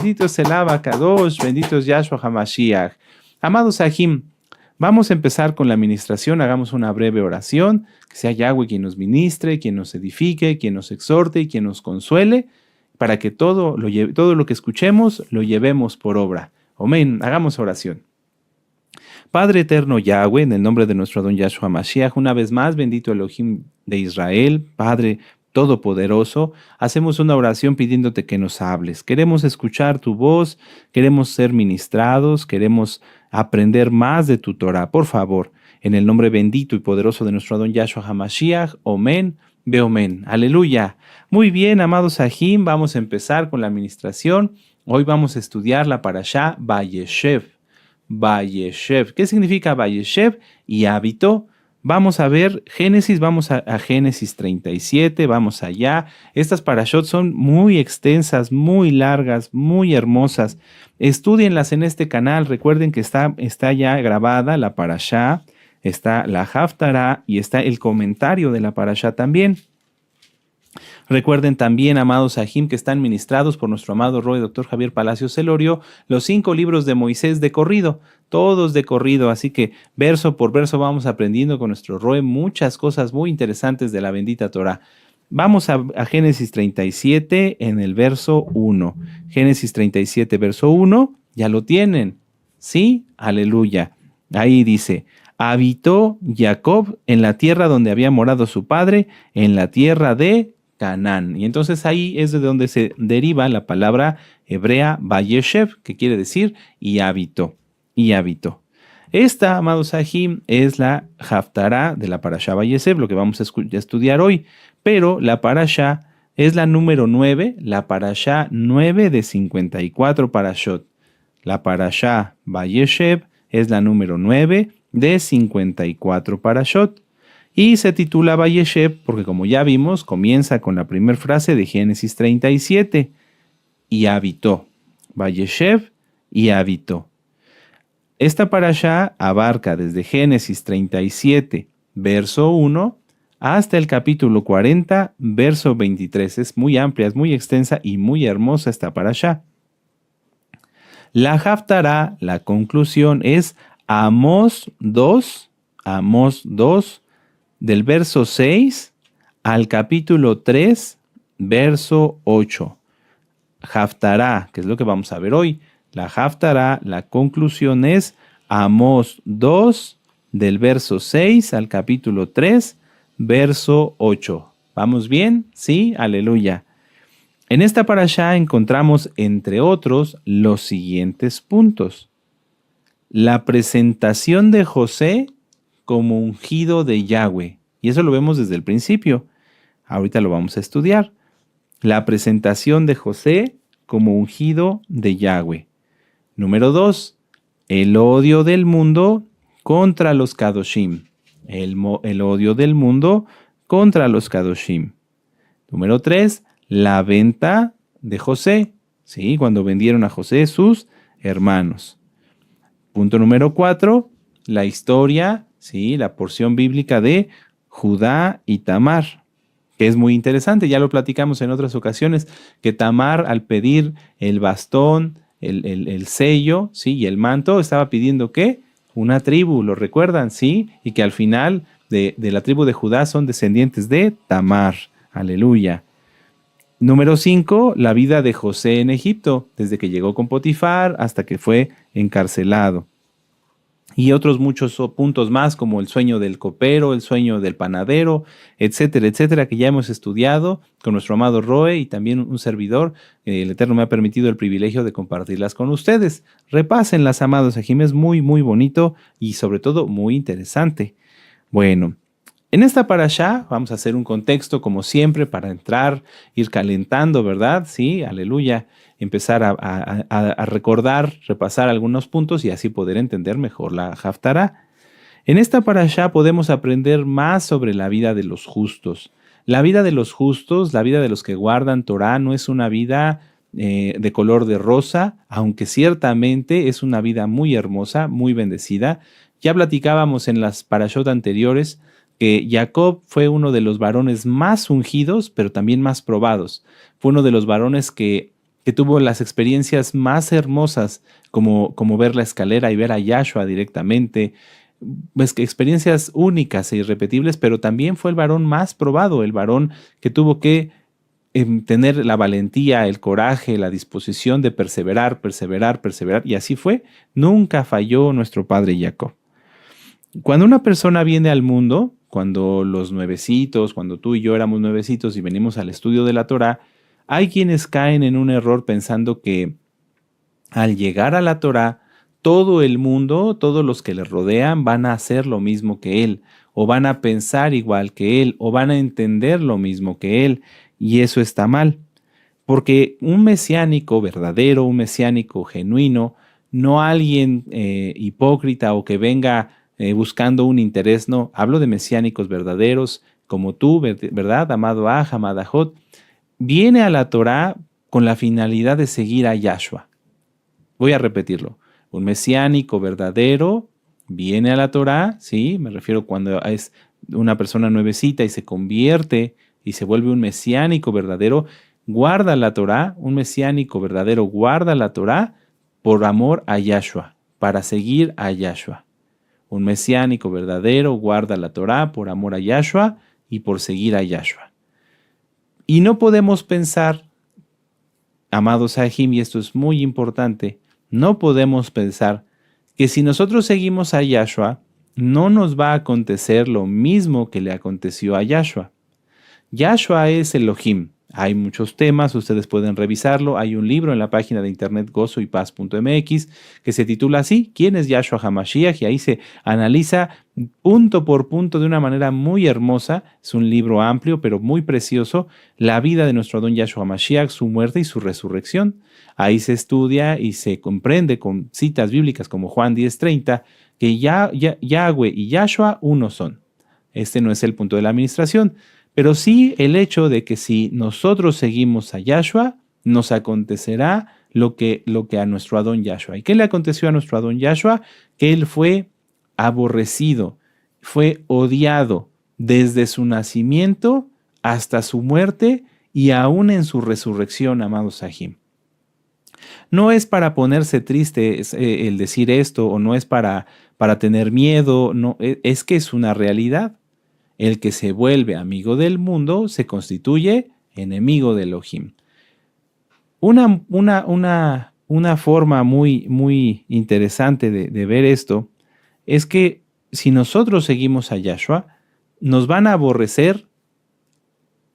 Bendito es el Abacadosh, bendito es Yahshua HaMashiach. Amados Sahim, vamos a empezar con la administración. Hagamos una breve oración, que sea Yahweh quien nos ministre, quien nos edifique, quien nos exhorte y quien nos consuele, para que todo lo que escuchemos lo llevemos por obra. Amén. Hagamos oración. Padre eterno Yahweh, en el nombre de nuestro Adón Yahshua Mashiach, una vez más, bendito Elohim de Israel, Padre Todopoderoso, hacemos una oración pidiéndote que nos hables. Queremos escuchar tu voz, queremos ser ministrados, queremos aprender más de tu Torah. Por favor, en el nombre bendito y poderoso de nuestro Adón Yahshua HaMashiach, Omen, Beomen. Aleluya. Muy bien, amados Sahim, vamos a empezar con la administración. Hoy vamos a estudiar la parashá Vayeshev. Vayeshev. ¿Qué significa Vayeshev? Y habitó. Vamos a ver Génesis, vamos a Génesis 37, vamos allá. Estas parashot son muy extensas, muy largas, muy hermosas. Estúdienlas en este canal. Recuerden que está ya grabada la parashá, está la Haftará y está el comentario de la parashá también. Recuerden también, amados Sahim, que están ministrados por nuestro amado Roy, Dr. Javier Palacios Celorio, los 5 libros de Moisés de corrido, todos de corrido, así que verso por verso vamos aprendiendo con nuestro Roy muchas cosas muy interesantes de la bendita Torah. Vamos a Génesis 37 en el verso 1. Génesis 37, verso 1, ya lo tienen, ¿sí? Aleluya. Ahí dice: habitó Jacob en la tierra donde había morado su padre, en la tierra de Canaán. Y entonces ahí es de donde se deriva la palabra hebrea Vayeshev, que quiere decir y habitó, y habitó. Esta, amados Sahim, es la Haftará de la parashá Vayeshev, lo que vamos a estudiar hoy, pero la parashá es la número 9, la parashá 9 de 54 parashot. La parashá Vayeshev es la número 9 de 54 parashot. Y se titula Vayeshev porque, como ya vimos, comienza con la primera frase de Génesis 37. Y habitó. Vayeshev y habitó. Esta parashá abarca desde Génesis 37, verso 1, hasta el capítulo 40, verso 23. Es muy amplia, es muy extensa y muy hermosa esta parashá. La Haftará, la conclusión, es Amós 2, del verso 6 al capítulo 3, verso 8. Haftará, que es lo que vamos a ver hoy. La Haftará, la conclusión es Amós 2, del verso 6 al capítulo 3, verso 8. ¿Vamos bien? Sí, aleluya. En esta parashá encontramos, entre otros, los siguientes puntos. La presentación de José como ungido de Yahweh. Y eso lo vemos desde el principio. Ahorita lo vamos a estudiar. La presentación de José como ungido de Yahweh. Número 2. El odio del mundo contra los Kadoshim. El odio del mundo contra los Kadoshim. Número 3. La venta de José. ¿Sí? Cuando vendieron a José sus hermanos. Punto número 4. La historia, ¿sí? La porción bíblica de Judá y Tamar, que es muy interesante. Ya lo platicamos en otras ocasiones, que Tamar, al pedir el bastón, el sello, ¿sí? Y el manto, estaba pidiendo ¿qué? Una tribu, ¿lo recuerdan? ¿Sí? Y que al final de la tribu de Judá son descendientes de Tamar. Aleluya. Número 5, la vida de José en Egipto, desde que llegó con Potifar hasta que fue encarcelado. Y otros muchos puntos más, como el sueño del copero, el sueño del panadero, etcétera, etcétera, que ya hemos estudiado con nuestro amado Roe y también un servidor. El Eterno me ha permitido el privilegio de compartirlas con ustedes. Repásenlas, amados Sahim, es muy, muy bonito y sobre todo muy interesante. Bueno, en esta parashá vamos a hacer un contexto como siempre para entrar, ir calentando, ¿verdad? Sí, aleluya. Empezar a recordar, repasar algunos puntos y así poder entender mejor la Haftará. En esta parashá podemos aprender más sobre la vida de los justos. La vida de los justos, la vida de los que guardan Torah, no es una vida de color de rosa, aunque ciertamente es una vida muy hermosa, muy bendecida. Ya platicábamos en las parashot anteriores que Jacob fue uno de los varones más ungidos, pero también más probados. Fue uno de los varones que que tuvo las experiencias más hermosas, como ver la escalera y ver a Yahshua directamente, pues que experiencias únicas e irrepetibles, pero también fue el varón más probado, el varón que tuvo que tener la valentía, el coraje, la disposición de perseverar, perseverar, perseverar, y así fue. Nunca falló nuestro padre Jacob. Cuando una persona viene al mundo, cuando los nuevecitos, cuando tú y yo éramos nuevecitos y venimos al estudio de la Torá, hay quienes caen en un error pensando que al llegar a la Torá, todo el mundo, todos los que le rodean van a hacer lo mismo que él, o van a pensar igual que él, o van a entender lo mismo que él, y eso está mal, porque un mesiánico verdadero, un mesiánico genuino, no alguien hipócrita o que venga buscando un interés, no, hablo de mesiánicos verdaderos, como tú, ¿verdad? Amado Aj, amada Jot, viene a la Torá con la finalidad de seguir a Yahshua. Voy a repetirlo. Un mesiánico verdadero viene a la Torá, ¿sí? Me refiero cuando es una persona nuevecita y se convierte y se vuelve un mesiánico verdadero, guarda la Torá. Un mesiánico verdadero guarda la Torá por amor a Yahshua, para seguir a Yahshua. Un mesiánico verdadero guarda la Torá por amor a Yahshua y por seguir a Yahshua. Y no podemos pensar, amados Sahim, y esto es muy importante, no podemos pensar que si nosotros seguimos a Yahshua, no nos va a acontecer lo mismo que le aconteció a Yahshua. Yahshua es Elohim. Hay muchos temas, ustedes pueden revisarlo. Hay un libro en la página de internet gozoypaz.mx que se titula así, ¿quién es Yahshua HaMashiach? Y ahí se analiza punto por punto de una manera muy hermosa. Es un libro amplio, pero muy precioso, la vida de nuestro Adón Yahshua HaMashiach, su muerte y su resurrección. Ahí se estudia y se comprende con citas bíblicas como Juan 10:30 que Yahweh y Yahshua uno son. Este no es el punto de la administración, pero sí el hecho de que si nosotros seguimos a Yahshua, nos acontecerá lo que a nuestro Adón Yahshua. ¿Y qué le aconteció a nuestro Adón Yahshua? Que él fue aborrecido, fue odiado desde su nacimiento hasta su muerte y aún en su resurrección, amados Sahim. No es para ponerse triste el decir esto, o no es para tener miedo, no, es que es una realidad. El que se vuelve amigo del mundo se constituye enemigo de Elohim. Una forma muy, muy interesante de ver esto es que si nosotros seguimos a Yahshua, nos van a aborrecer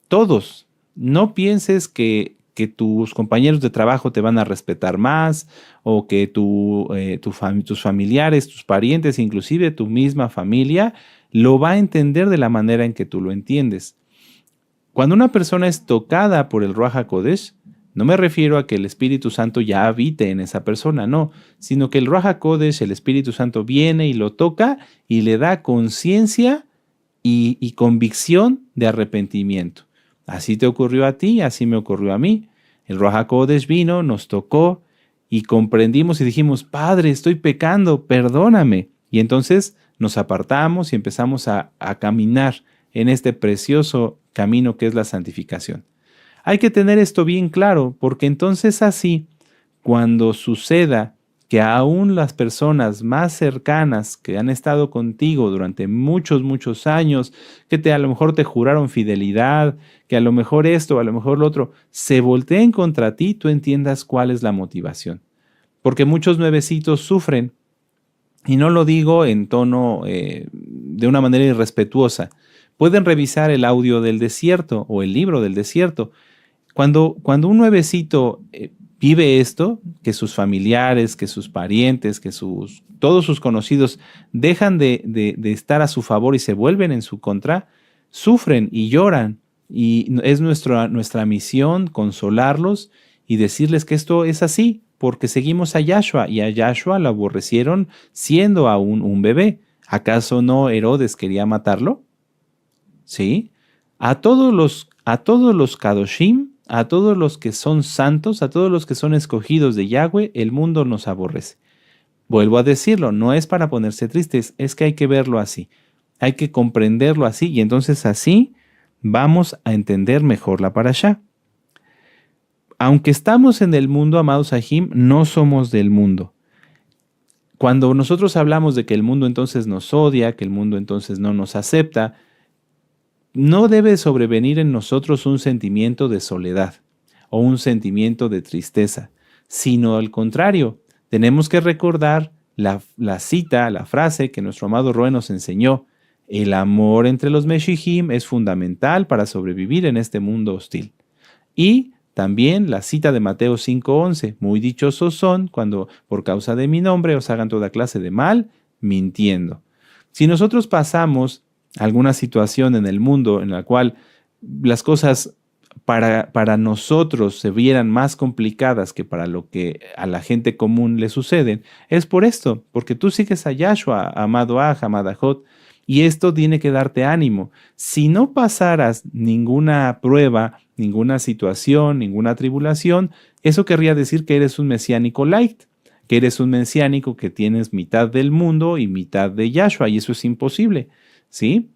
todos. No pienses que tus compañeros de trabajo te van a respetar más, o que tus familiares, tus parientes, inclusive tu misma familia, lo va a entender de la manera en que tú lo entiendes. Cuando una persona es tocada por el Ruach HaKodesh, no me refiero a que el Espíritu Santo ya habite en esa persona, no, sino que el Ruach HaKodesh, el Espíritu Santo, viene y lo toca y le da conciencia y convicción de arrepentimiento. Así te ocurrió a ti, así me ocurrió a mí. El Ruach HaKodesh vino, nos tocó y comprendimos y dijimos, Padre, estoy pecando, perdóname. Y entonces nos apartamos y empezamos a caminar en este precioso camino que es la santificación. Hay que tener esto bien claro, porque entonces así, cuando suceda que aún las personas más cercanas que han estado contigo durante muchos, muchos años, que a lo mejor te juraron fidelidad, que a lo mejor esto, a lo mejor lo otro, se volteen contra ti, tú entiendas cuál es la motivación. Porque muchos nuevecitos sufren, y no lo digo en tono de una manera irrespetuosa. Pueden revisar el audio del desierto o el libro del desierto. Cuando un nuevecito vive esto, que sus familiares, que sus parientes, que todos sus conocidos dejan de estar a su favor y se vuelven en su contra, sufren y lloran. Y es nuestra misión consolarlos y decirles que esto es así, porque seguimos a Yahshua, y a Yahshua lo aborrecieron siendo aún un bebé. ¿Acaso no Herodes quería matarlo? ¿Sí? A todos los Kadoshim, a todos los que son santos, a todos los que son escogidos de Yahweh, el mundo nos aborrece. Vuelvo a decirlo, no es para ponerse tristes, es que hay que verlo así, hay que comprenderlo así, y entonces así vamos a entender mejor la parashá. aunque estamos en el mundo, amados Sahim, no somos del mundo. Cuando nosotros hablamos de que el mundo entonces nos odia, que el mundo entonces no nos acepta, no debe sobrevenir en nosotros un sentimiento de soledad o un sentimiento de tristeza, sino al contrario, tenemos que recordar la cita, la frase que nuestro amado Roe nos enseñó. El amor entre los Meshihim es fundamental para sobrevivir en este mundo hostil. Y también la cita de Mateo 5:11, muy dichosos son cuando por causa de mi nombre os hagan toda clase de mal, mintiendo. Si nosotros pasamos alguna situación en el mundo en la cual las cosas para nosotros se vieran más complicadas que para lo que a la gente común le suceden, es por esto, porque tú sigues a Yahshua, amado Aj, amada Jot, y esto tiene que darte ánimo. Si no pasaras ninguna prueba, ninguna situación, ninguna tribulación, eso querría decir que eres un mesiánico light, que eres un mesiánico que tienes mitad del mundo y mitad de Yahshua, y eso es imposible, ¿sí?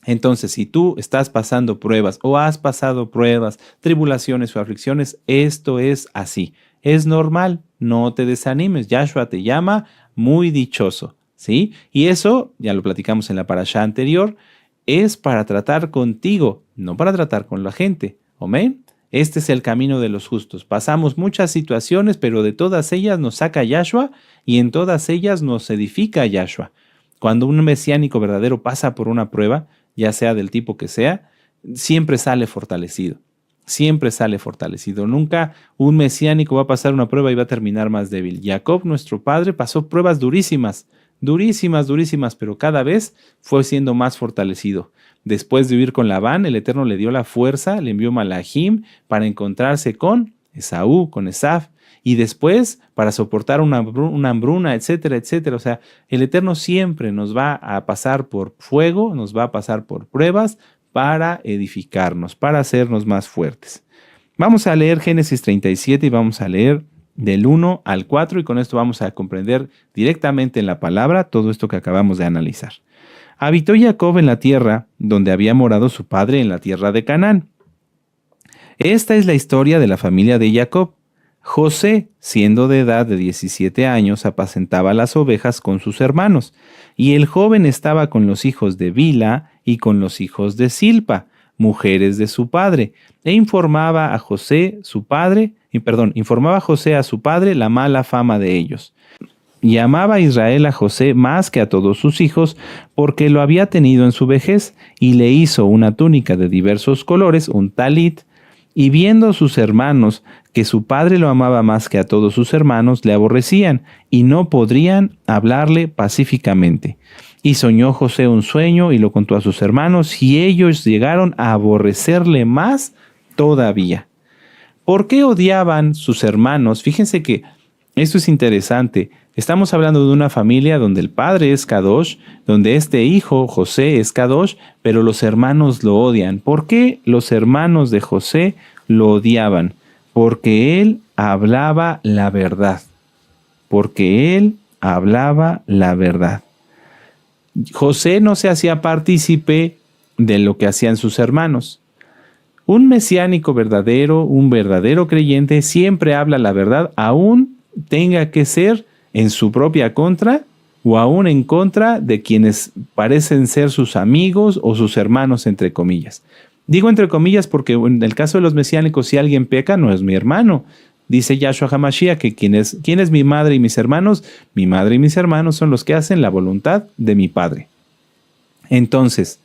Entonces, si tú estás pasando pruebas o has pasado pruebas, tribulaciones o aflicciones, esto es así. Es normal, no te desanimes. Yahshua te llama muy dichoso, ¿sí? Y eso, ya lo platicamos en la parashá anterior, es para tratar contigo, no para tratar con la gente. ¿Amén? Este es el camino de los justos. Pasamos muchas situaciones, pero de todas ellas nos saca Yahshua y en todas ellas nos edifica Yahshua. Cuando un mesiánico verdadero pasa por una prueba, ya sea del tipo que sea, siempre sale fortalecido. Siempre sale fortalecido. Nunca un mesiánico va a pasar una prueba y va a terminar más débil. Jacob, nuestro padre, pasó pruebas durísimas, pero cada vez fue siendo más fortalecido. Después de huir con Labán, el Eterno le dio la fuerza, le envió Malahim para encontrarse con Esaú, con Esaf, y después para soportar una hambruna, etcétera, etcétera. O sea, el Eterno siempre nos va a pasar por fuego, nos va a pasar por pruebas para edificarnos, para hacernos más fuertes. Vamos a leer Génesis 37 y vamos a leer del 1 al 4 y con esto vamos a comprender directamente en la palabra todo esto que acabamos de analizar. Habitó Jacob en la tierra donde había morado su padre en la tierra de Canaán. Esta es la historia de la familia de Jacob. José, siendo de edad de 17 años, apacentaba las ovejas con sus hermanos, y el joven estaba con los hijos de Bila y con los hijos de Silpa, mujeres de su padre, e informaba a José a su padre la mala fama de ellos. Y amaba a Israel a José más que a todos sus hijos, porque lo había tenido en su vejez, y le hizo una túnica de diversos colores, un talit, y viendo sus hermanos que su padre lo amaba más que a todos sus hermanos, le aborrecían y no podrían hablarle pacíficamente. Y soñó José un sueño y lo contó a sus hermanos, y ellos llegaron a aborrecerle más todavía. ¿Por qué odiaban sus hermanos? Fíjense que esto es interesante. Estamos hablando de una familia donde el padre es Kadosh, donde este hijo, José, es Kadosh, pero los hermanos lo odian. ¿Por qué los hermanos de José lo odiaban? Porque él hablaba la verdad. Porque él hablaba la verdad. José no se hacía partícipe de lo que hacían sus hermanos. Un mesiánico verdadero, un verdadero creyente, siempre habla la verdad, aún tenga que ser en su propia contra o aún en contra de quienes parecen ser sus amigos o sus hermanos, entre comillas. Digo entre comillas porque en el caso de los mesiánicos, si alguien peca, no es mi hermano. Dice Yahshua HaMashiach que ¿quién es mi madre y mis hermanos? Mi madre y mis hermanos son los que hacen la voluntad de mi Padre. Entonces,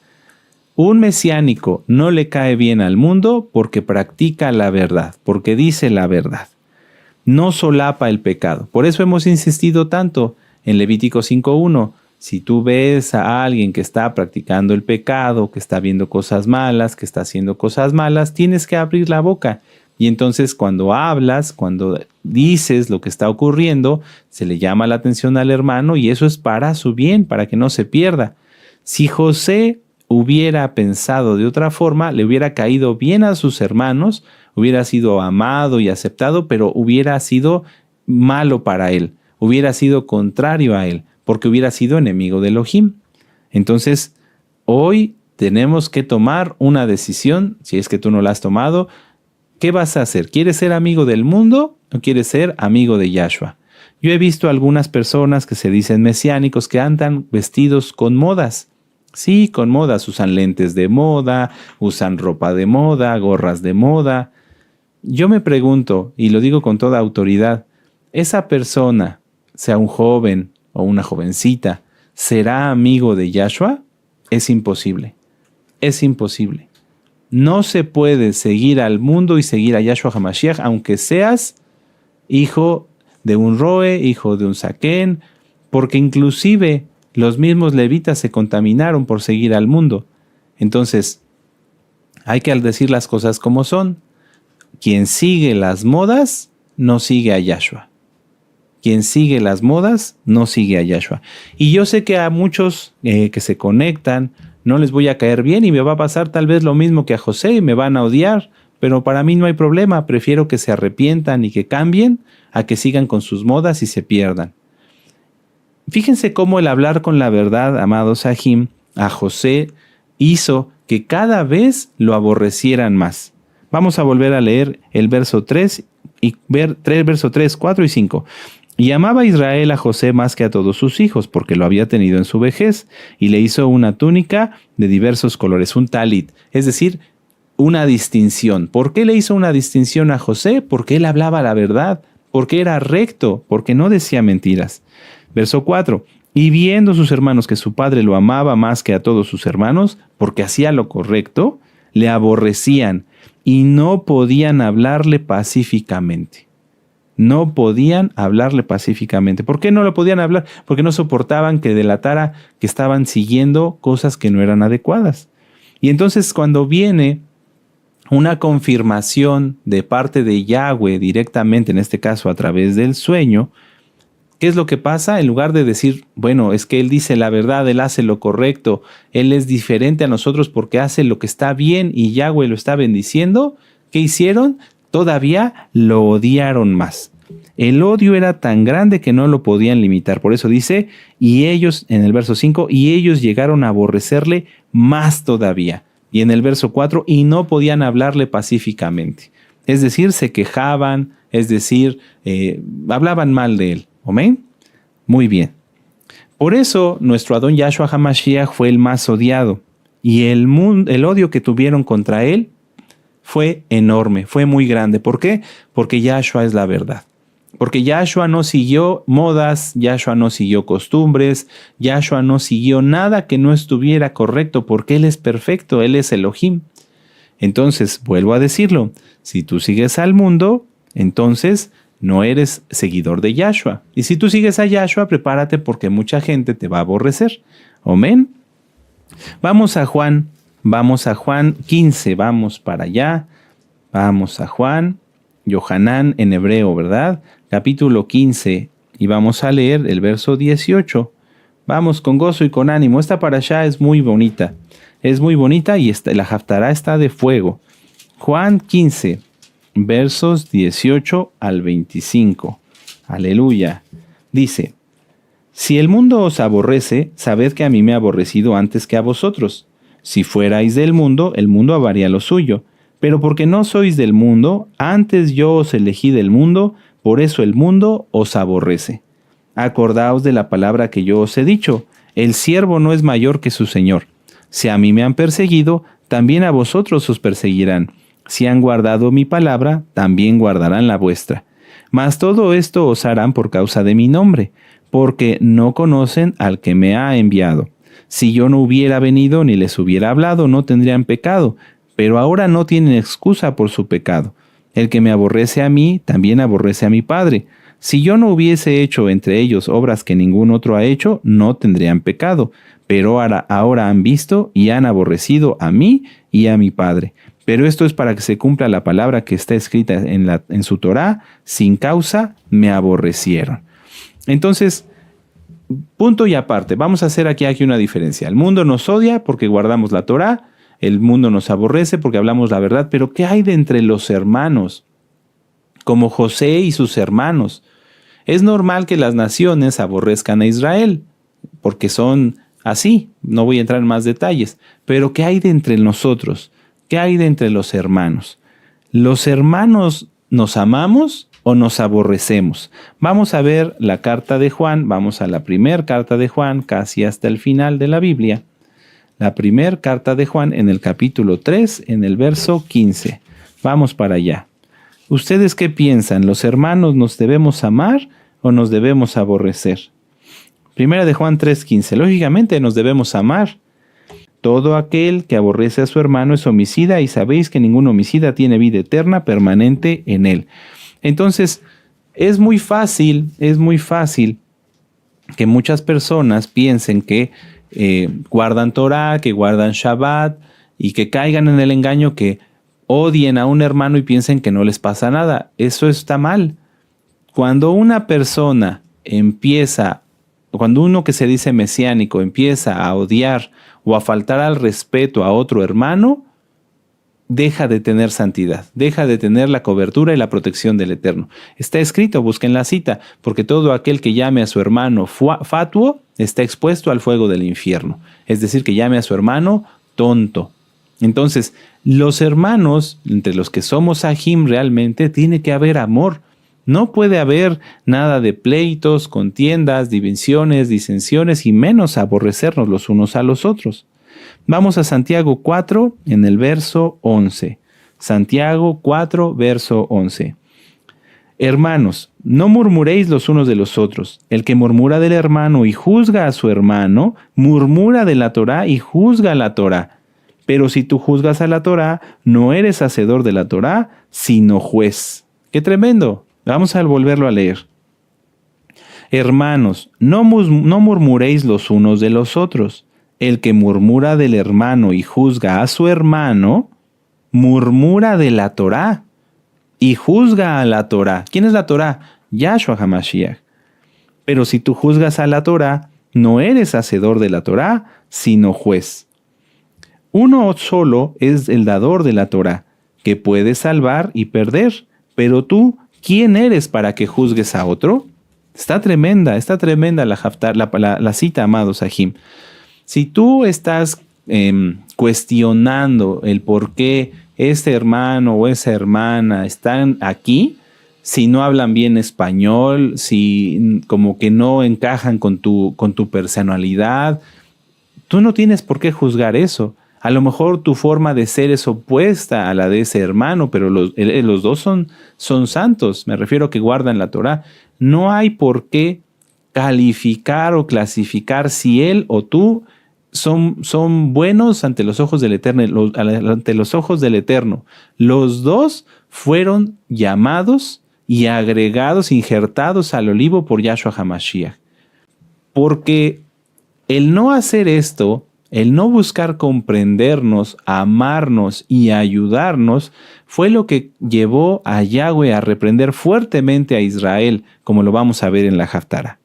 un mesiánico no le cae bien al mundo porque practica la verdad, porque dice la verdad. No solapa el pecado. Por eso hemos insistido tanto en Levítico 5:1. Si tú ves a alguien que está practicando el pecado, que está viendo cosas malas, que está haciendo cosas malas, tienes que abrir la boca. Y entonces cuando hablas, cuando dices lo que está ocurriendo, se le llama la atención al hermano y eso es para su bien, para que no se pierda. Si José hubiera pensado de otra forma, le hubiera caído bien a sus hermanos, hubiera sido amado y aceptado, pero hubiera sido malo para él, hubiera sido contrario a él, porque hubiera sido enemigo de Elohim. Entonces, hoy tenemos que tomar una decisión, si es que tú no la has tomado, ¿Qué vas a hacer? ¿Quieres ser amigo del mundo o quieres ser amigo de Yahshua? Yo he visto algunas personas que se dicen mesiánicos que andan vestidos con modas. Sí, con modas. Usan lentes de moda, usan ropa de moda, gorras de moda. Yo me pregunto, y lo digo con toda autoridad, ¿esa persona, sea un joven o una jovencita, será amigo de Yahshua? Es imposible. Es imposible. No se puede seguir al mundo y seguir a Yahshua HaMashiach, aunque seas hijo de un Roe, hijo de un Zaquén, porque inclusive los mismos levitas se contaminaron por seguir al mundo. Entonces, hay que decir las cosas como son. Quien sigue las modas, no sigue a Yahshua. Quien sigue las modas, no sigue a Yahshua. Y yo sé que a muchos que se conectan, no les voy a caer bien y me va a pasar tal vez lo mismo que a José y me van a odiar, pero para mí no hay problema. Prefiero que se arrepientan y que cambien a que sigan con sus modas y se pierdan. Fíjense cómo el hablar con la verdad, amado Sahim, a José hizo que cada vez lo aborrecieran más. Vamos a volver a leer el verso 3, verso 3, 4 y 5. Y amaba Israel a José más que a todos sus hijos, porque lo había tenido en su vejez, y le hizo una túnica de diversos colores, un talit, es decir, una distinción. ¿Por qué le hizo una distinción a José? Porque él hablaba la verdad, porque era recto, porque no decía mentiras. Verso 4. Y viendo sus hermanos que su padre lo amaba más que a todos sus hermanos, porque hacía lo correcto, le aborrecían y no podían hablarle pacíficamente. No podían hablarle pacíficamente. ¿Por qué no lo podían hablar? Porque no soportaban que delatara que estaban siguiendo cosas que no eran adecuadas. Y entonces cuando viene una confirmación de parte de Yahweh directamente, en este caso a través del sueño, ¿qué es lo que pasa? En lugar de decir, bueno, es que él dice la verdad, él hace lo correcto, él es diferente a nosotros porque hace lo que está bien y Yahweh lo está bendiciendo, ¿qué hicieron? Todavía lo odiaron más. El odio era tan grande que no lo podían limitar. Por eso dice, y ellos, en el verso 5, y ellos llegaron a aborrecerle más todavía. Y en el verso 4, y no podían hablarle pacíficamente. Es decir, se quejaban, es decir, hablaban mal de él. ¿Amén? Muy bien. Por eso, nuestro Adón Yahshua HaMashiach fue el más odiado. Y el odio que tuvieron contra él fue enorme, fue muy grande. ¿Por qué? Porque Yahshua es la verdad. Porque Yahshua no siguió modas, Yahshua no siguió costumbres, Yahshua no siguió nada que no estuviera correcto, porque Él es perfecto, Él es Elohim. Entonces, vuelvo a decirlo, si tú sigues al mundo, entonces no eres seguidor de Yahshua. Y si tú sigues a Yahshua, prepárate porque mucha gente te va a aborrecer. Amén. Vamos a Juan 15, vamos para allá. Vamos a Juan, Yohanan en hebreo, ¿verdad? Capítulo 15, y vamos a leer el verso 18. Vamos con gozo y con ánimo. Esta parashá es muy bonita. Es muy bonita y la Haftará está de fuego. Juan 15, versos 18 al 25. Aleluya. Dice, si el mundo os aborrece, sabed que a mí me ha aborrecido antes que a vosotros. Si fuerais del mundo, el mundo amaría lo suyo. Pero porque no sois del mundo, antes yo os elegí del mundo, por eso el mundo os aborrece. Acordaos de la palabra que yo os he dicho, el siervo no es mayor que su señor. Si a mí me han perseguido, también a vosotros os perseguirán. Si han guardado mi palabra, también guardarán la vuestra. Mas todo esto os harán por causa de mi nombre, porque no conocen al que me ha enviado. Si yo no hubiera venido ni les hubiera hablado, no tendrían pecado, pero ahora no tienen excusa por su pecado. El que me aborrece a mí, también aborrece a mi Padre. Si yo no hubiese hecho entre ellos obras que ningún otro ha hecho, no tendrían pecado. Pero ahora han visto y han aborrecido a mí y a mi Padre. Pero esto es para que se cumpla la palabra que está escrita en su Torá, sin causa me aborrecieron. Entonces, punto y aparte, vamos a hacer aquí una diferencia. El mundo nos odia porque guardamos la Torá, el mundo nos aborrece porque hablamos la verdad, pero ¿qué hay de entre los hermanos? Como José y sus hermanos. Es normal que las naciones aborrezcan a Israel, porque son así, no voy a entrar en más detalles, pero ¿qué hay de entre nosotros? ¿Qué hay de entre los hermanos? ¿Los hermanos nos amamos o nos aborrecemos? Vamos a ver la carta de Juan, vamos a la primera carta de Juan, casi hasta el final de la Biblia. La primera carta de Juan en el capítulo 3, en el verso 15. Vamos para allá. ¿Ustedes qué piensan? ¿Los hermanos nos debemos amar o nos debemos aborrecer? Primera de Juan 3:15. Lógicamente nos debemos amar. Todo aquel que aborrece a su hermano es homicida, y sabéis que ningún homicida tiene vida eterna permanente en él. Entonces, es muy fácil que muchas personas piensen que guardan Torah, que guardan Shabbat, y que caigan en el engaño, que odien a un hermano y piensen que no les pasa nada. Eso está mal. Cuando una persona cuando uno que se dice mesiánico empieza a odiar o a faltar al respeto a otro hermano, deja de tener santidad, deja de tener la cobertura y la protección del Eterno. Está escrito, busquen la cita, porque todo aquel que llame a su hermano fatuo está expuesto al fuego del infierno. Es decir, que llame a su hermano tonto. Entonces, los hermanos, entre los que somos Ajim realmente, tiene que haber amor. No puede haber nada de pleitos, contiendas, divisiones, disensiones y menos aborrecernos los unos a los otros. Vamos a Santiago 4 en el verso 11. Santiago 4, verso 11. Hermanos, no murmuréis los unos de los otros. El que murmura del hermano y juzga a su hermano, murmura de la Torá y juzga a la Torá. Pero si tú juzgas a la Torá, no eres hacedor de la Torá, sino juez. ¡Qué tremendo! Vamos a volverlo a leer. Hermanos, no murmuréis los unos de los otros. El que murmura del hermano y juzga a su hermano, murmura de la Torá y juzga a la Torá. ¿Quién es la Torá? Yahshua HaMashiach. Pero si tú juzgas a la Torá, no eres hacedor de la Torá, sino juez. Uno solo es el dador de la Torá, que puede salvar y perder. Pero tú, ¿quién eres para que juzgues a otro? Está tremenda la cita, amados Ajim. Si tú estás cuestionando el por qué este hermano o esa hermana están aquí, si no hablan bien español, si como que no encajan con tu personalidad, tú no tienes por qué juzgar eso. A lo mejor tu forma de ser es opuesta a la de ese hermano, pero los dos son santos. Me refiero a que guardan la Torá. No hay por qué calificar o clasificar si él o tú son buenos ante los ojos del Eterno. Ante los ojos del Eterno. Los dos fueron llamados y agregados, injertados al olivo por Yahshua HaMashiach. Porque el no hacer esto, el no buscar comprendernos, amarnos y ayudarnos, fue lo que llevó a Yahweh a reprender fuertemente a Israel, como lo vamos a ver en la Haftará.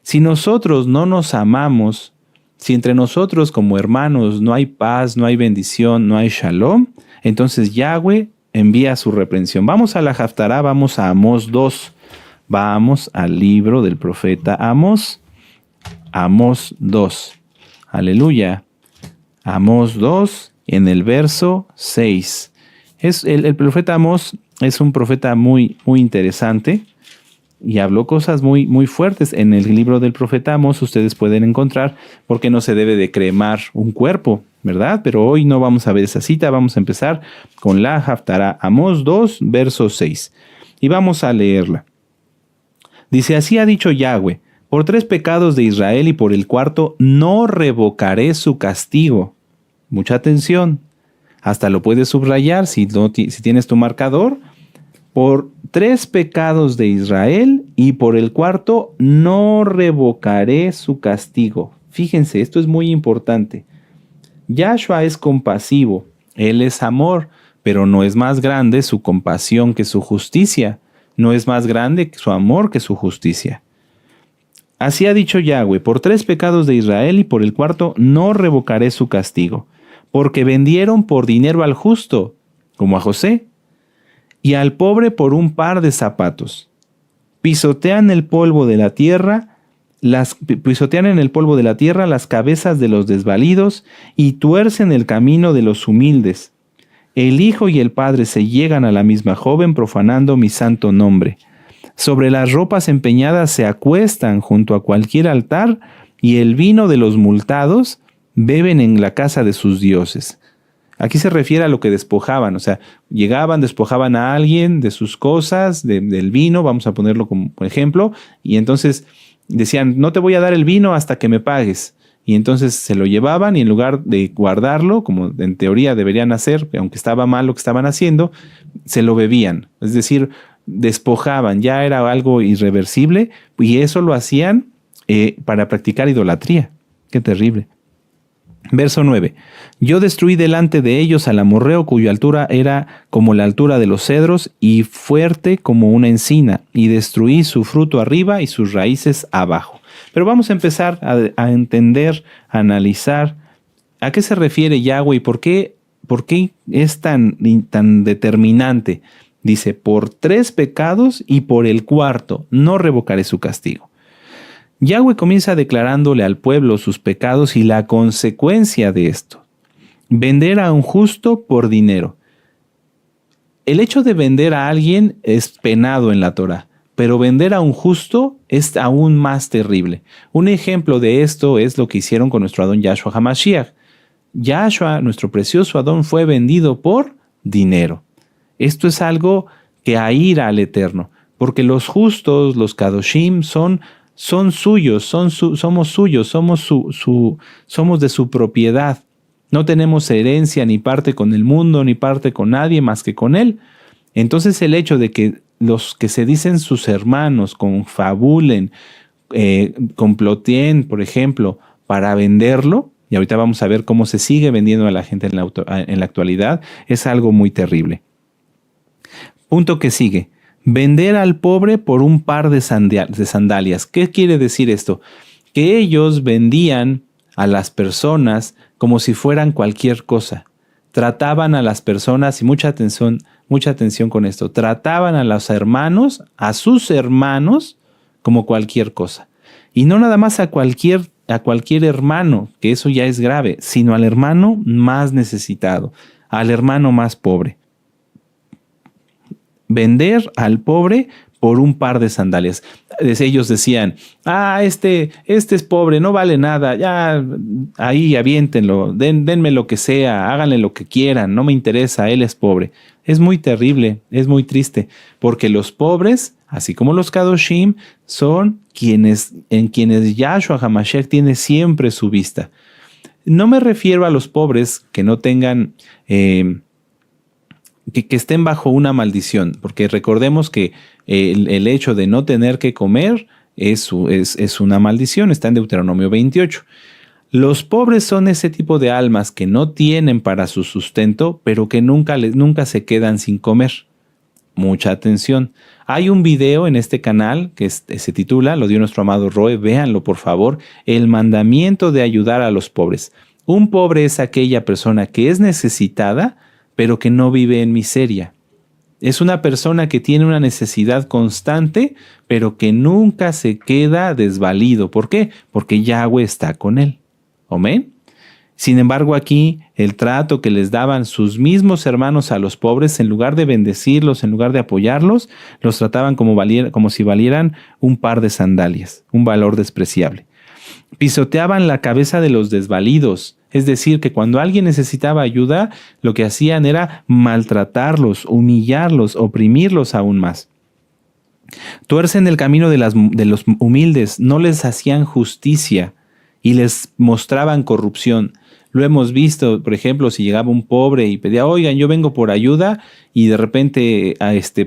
Si nosotros no nos amamos, si entre nosotros como hermanos no hay paz, no hay bendición, no hay shalom, entonces Yahweh envía su reprensión. Vamos a la Haftará, vamos a Amós 2. Vamos al libro del profeta Amós. Amós 2. Aleluya. Amós 2 en el verso 6. El profeta Amós es un profeta muy, muy interesante y habló cosas muy, muy fuertes. En el libro del profeta Amós ustedes pueden encontrar por qué no se debe de cremar un cuerpo, ¿verdad? Pero hoy no vamos a ver esa cita, vamos a empezar con la Haftará. Amós 2, verso 6. Y vamos a leerla. Dice, así ha dicho Yahweh. Por 3 pecados de Israel y por el 4 no revocaré su castigo. Mucha atención. Hasta lo puedes subrayar si tienes tu marcador. Por 3 pecados de Israel y por el 4 no revocaré su castigo. Fíjense, esto es muy importante. Yahshua es compasivo. Él es amor, pero no es más grande su compasión que su justicia. No es más grande su amor que su justicia. Así ha dicho Yahweh, por 3 pecados de Israel y por el 4 no revocaré su castigo, porque vendieron por dinero al justo, como a José, y al pobre por un par de zapatos. Pisotean en el polvo de la tierra las cabezas de los desvalidos y tuercen el camino de los humildes. El hijo y el padre se llegan a la misma joven, profanando mi santo nombre. Sobre las ropas empeñadas se acuestan junto a cualquier altar, y el vino de los multados beben en la casa de sus dioses. Aquí se refiere a lo que despojaban, o sea, llegaban, despojaban a alguien de sus cosas, del vino, vamos a ponerlo como ejemplo, y entonces decían, no te voy a dar el vino hasta que me pagues. Y entonces se lo llevaban y en lugar de guardarlo, como en teoría deberían hacer, aunque estaba mal lo que estaban haciendo, se lo bebían. Es decir, despojaban, ya era algo irreversible, y eso lo hacían para practicar idolatría. Qué terrible. Verso 9. Yo destruí delante de ellos al amorreo, cuya altura era como la altura de los cedros y fuerte como una encina, y destruí su fruto arriba y sus raíces abajo. Pero vamos a empezar a entender, a analizar a qué se refiere Yahweh y por qué es tan determinante. Dice, por 3 pecados y por el 4 no revocaré su castigo. Yahweh comienza declarándole al pueblo sus pecados y la consecuencia de esto. Vender a un justo por dinero. El hecho de vender a alguien es penado en la Torá, pero vender a un justo es aún más terrible. Un ejemplo de esto es lo que hicieron con nuestro Adón Yahshua HaMashiach. Yahshua, nuestro precioso Adón, fue vendido por dinero. Esto es algo que aira al Eterno, porque los justos, los Kadoshim, son suyos, somos suyos, somos de su propiedad. No tenemos herencia ni parte con el mundo, ni parte con nadie más que con Él. Entonces el hecho de que los que se dicen sus hermanos confabulen, comploteen, por ejemplo, para venderlo, y ahorita vamos a ver cómo se sigue vendiendo a la gente en la actualidad, es algo muy terrible. Punto que sigue. Vender al pobre por un par de sandalias. ¿Qué quiere decir esto? Que ellos vendían a las personas como si fueran cualquier cosa. Trataban a las personas, y mucha atención con esto, trataban a los hermanos, a sus hermanos, como cualquier cosa. Y no nada más a cualquier hermano, que eso ya es grave, sino al hermano más necesitado, al hermano más pobre. Vender al pobre por un par de sandalias. Ellos decían, este es pobre, no vale nada, ya ahí aviéntenlo, denme lo que sea, háganle lo que quieran, no me interesa, él es pobre. Es muy terrible, es muy triste, porque los pobres, así como los Kadoshim, son en quienes Yahshua HaMashiach tiene siempre su vista. No me refiero a los pobres que no tengan... Que estén bajo una maldición, porque recordemos que el hecho de no tener que comer es una maldición, está en Deuteronomio 28. Los pobres son ese tipo de almas que no tienen para su sustento, pero que nunca se quedan sin comer. Mucha atención. Hay un video en este canal que se titula, lo dio nuestro amado Roe, véanlo por favor, el mandamiento de ayudar a los pobres. Un pobre es aquella persona que es necesitada, pero que no vive en miseria. Es una persona que tiene una necesidad constante, pero que nunca se queda desvalido. ¿Por qué? Porque Yahweh está con él. ¿Amén? Sin embargo, aquí el trato que les daban sus mismos hermanos a los pobres, en lugar de bendecirlos, en lugar de apoyarlos, los trataban como si valieran un par de sandalias, un valor despreciable. Pisoteaban la cabeza de los desvalidos. Es decir, que cuando alguien necesitaba ayuda, lo que hacían era maltratarlos, humillarlos, oprimirlos aún más. Tuercen el camino de los humildes, no les hacían justicia y les mostraban corrupción. Lo hemos visto, por ejemplo, si llegaba un pobre y pedía, oigan, yo vengo por ayuda, y de repente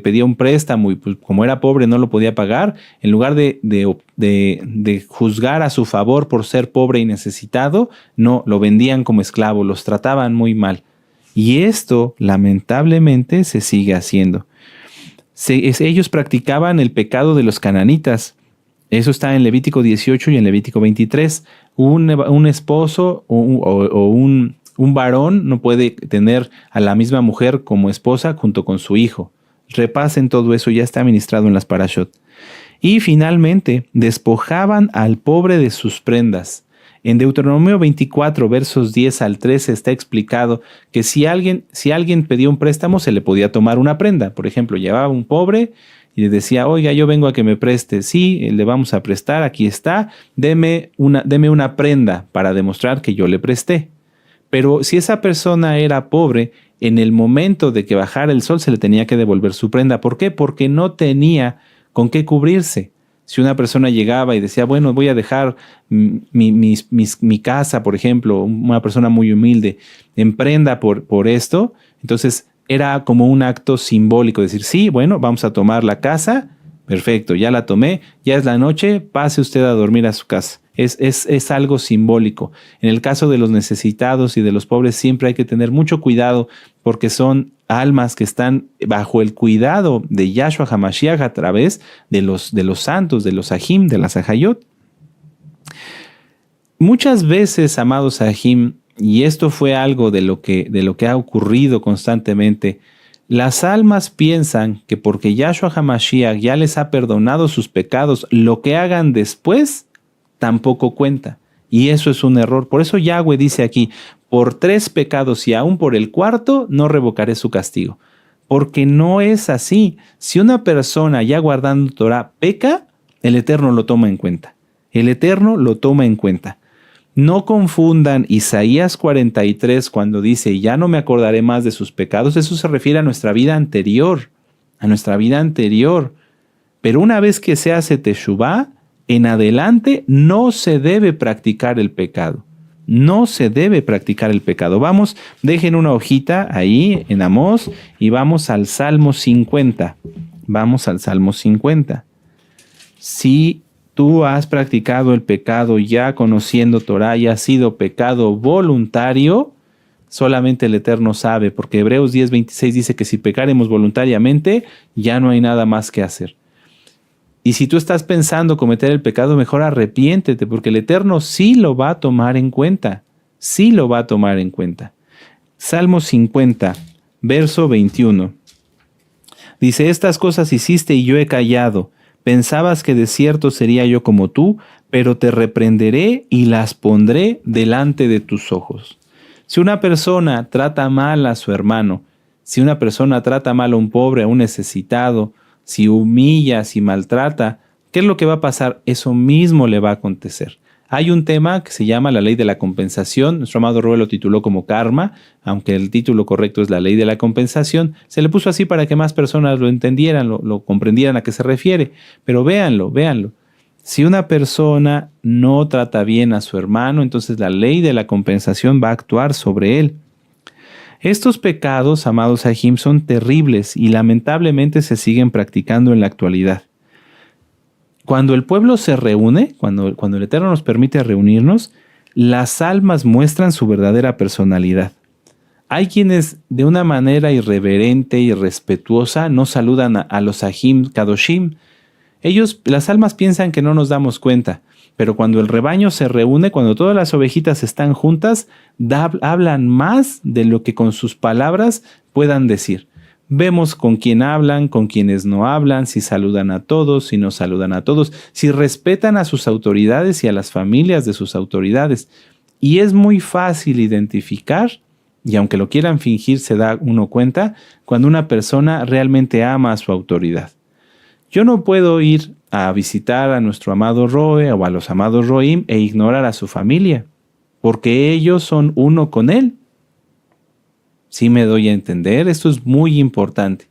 pedía un préstamo y pues, como era pobre no lo podía pagar, en lugar de juzgar a su favor por ser pobre y necesitado, no, lo vendían como esclavo, los trataban muy mal. Y esto, lamentablemente, se sigue haciendo. Ellos practicaban el pecado de los cananitas. Eso está en Levítico 18 y en Levítico 23. Un esposo o un varón no puede tener a la misma mujer como esposa junto con su hijo. Repasen todo eso, ya está ministrado en las parashot. Y finalmente, despojaban al pobre de sus prendas. En Deuteronomio 24, versos 10 al 13 está explicado que si alguien pedía un préstamo, se le podía tomar una prenda. Por ejemplo, llevaba un pobre y le decía, oiga, yo vengo a que me preste. Sí, le vamos a prestar, aquí está, deme una prenda para demostrar que yo le presté. Pero si esa persona era pobre, en el momento de que bajara el sol se le tenía que devolver su prenda. ¿Por qué? Porque no tenía con qué cubrirse. Si una persona llegaba y decía, bueno, voy a dejar mi casa, por ejemplo, una persona muy humilde, en prenda por esto, entonces era como un acto simbólico, decir, sí, bueno, vamos a tomar la casa, perfecto, ya la tomé, ya es la noche, pase usted a dormir a su casa. Es algo simbólico. En el caso de los necesitados y de los pobres siempre hay que tener mucho cuidado porque son almas que están bajo el cuidado de Yahshua HaMashiach a través de los santos, de los Ajim, de las Ajayot. Muchas veces, amados Ajim, y esto fue algo de lo que ha ocurrido constantemente, las almas piensan que porque Yahshua HaMashiach ya les ha perdonado sus pecados, lo que hagan después tampoco cuenta. Y eso es un error. Por eso Yahweh dice aquí, por 3 pecados y aún por el 4, no revocaré su castigo. Porque no es así. Si una persona ya guardando Torah peca, el Eterno lo toma en cuenta. El Eterno lo toma en cuenta. No confundan Isaías 43 cuando dice, ya no me acordaré más de sus pecados. Eso se refiere a nuestra vida anterior. A nuestra vida anterior. Pero una vez que se hace teshuvá, en adelante no se debe practicar el pecado. No se debe practicar el pecado. Vamos, dejen una hojita ahí en Amós y vamos al Salmo 50. Vamos al Salmo 50. Si tú has practicado el pecado ya conociendo Torah y ha sido pecado voluntario, solamente el Eterno sabe, porque Hebreos 10:26 dice que si pecaremos voluntariamente, ya no hay nada más que hacer. Y si tú estás pensando cometer el pecado, mejor arrepiéntete, porque el Eterno sí lo va a tomar en cuenta. Sí lo va a tomar en cuenta. Salmo 50, verso 21. Dice, estas cosas hiciste y yo he callado. Pensabas que de cierto sería yo como tú, pero te reprenderé y las pondré delante de tus ojos. Si una persona trata mal a su hermano, si una persona trata mal a un pobre, a un necesitado, si humilla, si maltrata, ¿qué es lo que va a pasar? Eso mismo le va a acontecer. Hay un tema que se llama la ley de la compensación. Nuestro amado Roel lo tituló como karma, aunque el título correcto es la ley de la compensación. Se le puso así para que más personas lo entendieran, lo comprendieran a qué se refiere. Pero véanlo. Si una persona no trata bien a su hermano, entonces la ley de la compensación va a actuar sobre él. Estos pecados, amados Ajim, son terribles y lamentablemente se siguen practicando en la actualidad. Cuando el pueblo se reúne, cuando el Eterno nos permite reunirnos, las almas muestran su verdadera personalidad. Hay quienes de una manera irreverente y respetuosa no saludan a los Ajim Kadoshim. Las almas piensan que no nos damos cuenta, pero cuando el rebaño se reúne, cuando todas las ovejitas están juntas, hablan más de lo que con sus palabras puedan decir. Vemos con quién hablan, con quienes no hablan, si saludan a todos, si no saludan a todos, si respetan a sus autoridades y a las familias de sus autoridades. Y es muy fácil identificar, y aunque lo quieran fingir, se da uno cuenta, cuando una persona realmente ama a su autoridad. Yo no puedo ir a visitar a nuestro amado Roe o a los amados Roim e ignorar a su familia, porque ellos son uno con él. Sí me doy a entender, esto es muy importante.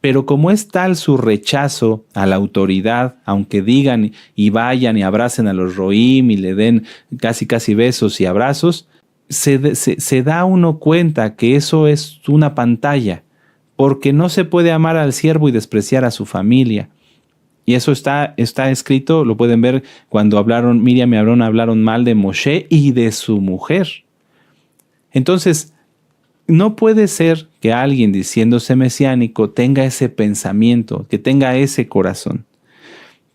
Pero como es tal su rechazo a la autoridad, aunque digan y vayan y abracen a los Roim y le den casi besos y abrazos, se da uno cuenta que eso es una pantalla, porque no se puede amar al siervo y despreciar a su familia. Y eso está escrito, lo pueden ver cuando Miriam y Aarón hablaron mal de Moshe y de su mujer. Entonces, no puede ser que alguien diciéndose mesiánico tenga ese pensamiento, que tenga ese corazón.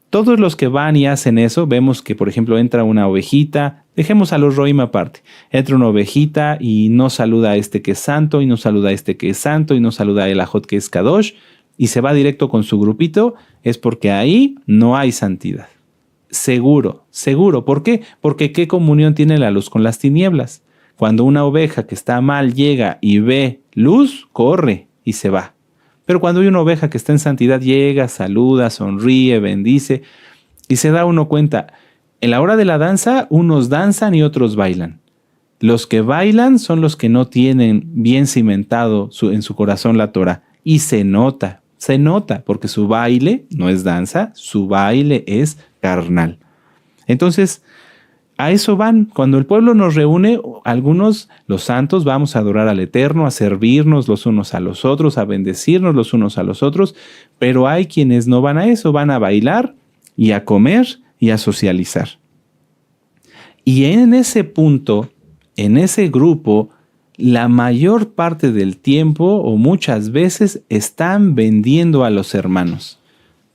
Todos los que van y hacen eso, vemos que, por ejemplo, entra una ovejita, dejemos a los Roim aparte, entra una ovejita y no saluda a este que es santo, y no saluda a este que es santo, y no saluda a el Ajot que es Kadosh, y se va directo con su grupito, es porque ahí no hay santidad. seguro, seguro. ¿Por qué? Porque ¿qué comunión tiene la luz con las tinieblas? Cuando una oveja que está mal llega y ve luz, corre y se va. Pero cuando hay una oveja que está en santidad, llega, saluda, sonríe, bendice y se da uno cuenta. En la hora de la danza, unos danzan y otros bailan. Los que bailan son los que no tienen bien cimentado en su corazón la Torah. Y se nota, porque su baile no es danza, su baile es carnal. Entonces, a eso van. Cuando el pueblo nos reúne, algunos, los santos, vamos a adorar al Eterno, a servirnos los unos a los otros, a bendecirnos los unos a los otros, pero hay quienes no van a eso, van a bailar y a comer y a socializar. Y en ese punto, en ese grupo, la mayor parte del tiempo o muchas veces están vendiendo a los hermanos.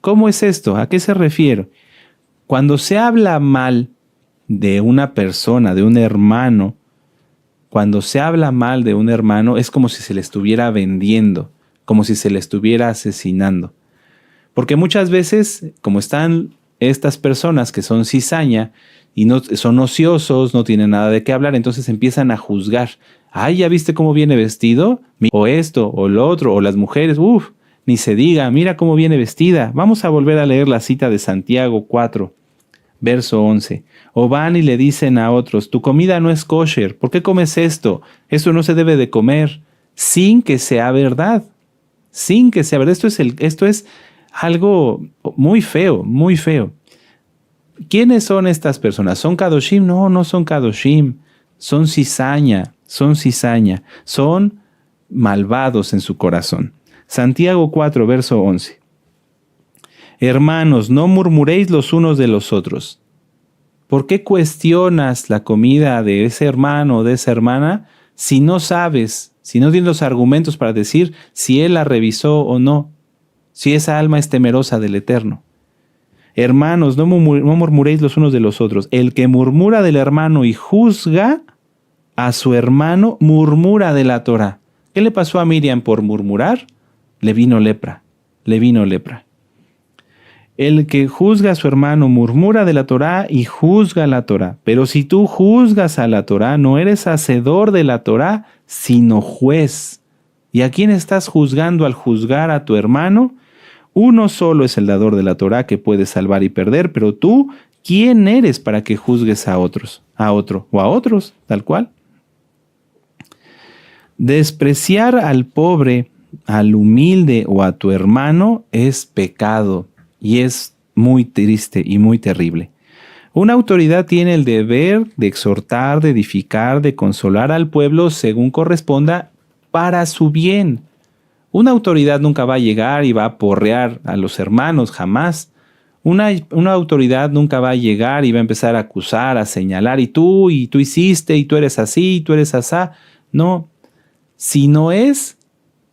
¿Cómo es esto? ¿A qué se refiere? Cuando se habla mal de una persona, de un hermano, cuando se habla mal de un hermano es como si se le estuviera vendiendo, como si se le estuviera asesinando. Porque muchas veces, como están estas personas que son cizaña y no son ociosos, no tienen nada de qué hablar, entonces empiezan a juzgar. Ay, ¿ya viste cómo viene vestido? O esto, o lo otro, o las mujeres, ni se diga, mira cómo viene vestida. Vamos a volver a leer la cita de Santiago 4, verso 11. O van y le dicen a otros, tu comida no es kosher, ¿por qué comes esto? Esto no se debe de comer, sin que sea verdad. Sin que sea verdad. Esto es algo muy feo, muy feo. ¿Quiénes son estas personas? ¿Son kadoshim? No, no son kadoshim. Son cizaña, son malvados en su corazón. Santiago 4, verso 11. Hermanos, no murmuréis los unos de los otros. ¿Por qué cuestionas la comida de ese hermano o de esa hermana si no sabes, si no tienes los argumentos para decir si él la revisó o no, si esa alma es temerosa del Eterno? Hermanos, no murmuréis los unos de los otros. El que murmura del hermano y juzga a su hermano, murmura de la Torah. ¿Qué le pasó a Miriam por murmurar? Le vino lepra. El que juzga a su hermano murmura de la Torah y juzga la Torah. Pero si tú juzgas a la Torah, no eres hacedor de la Torah, sino juez. ¿Y a quién estás juzgando al juzgar a tu hermano? Uno solo es el dador de la Torah que puede salvar y perder, pero tú, ¿quién eres para que juzgues a otros? A otro o a otros, tal cual. Despreciar al pobre, al humilde o a tu hermano es pecado y es muy triste y muy terrible. Una autoridad tiene el deber de exhortar, de edificar, de consolar al pueblo según corresponda para su bien. Una autoridad nunca va a llegar y va a porrear a los hermanos, jamás. Una autoridad nunca va a llegar y va a empezar a acusar, a señalar, y tú hiciste, y tú eres así, y tú eres asá. No, si no es,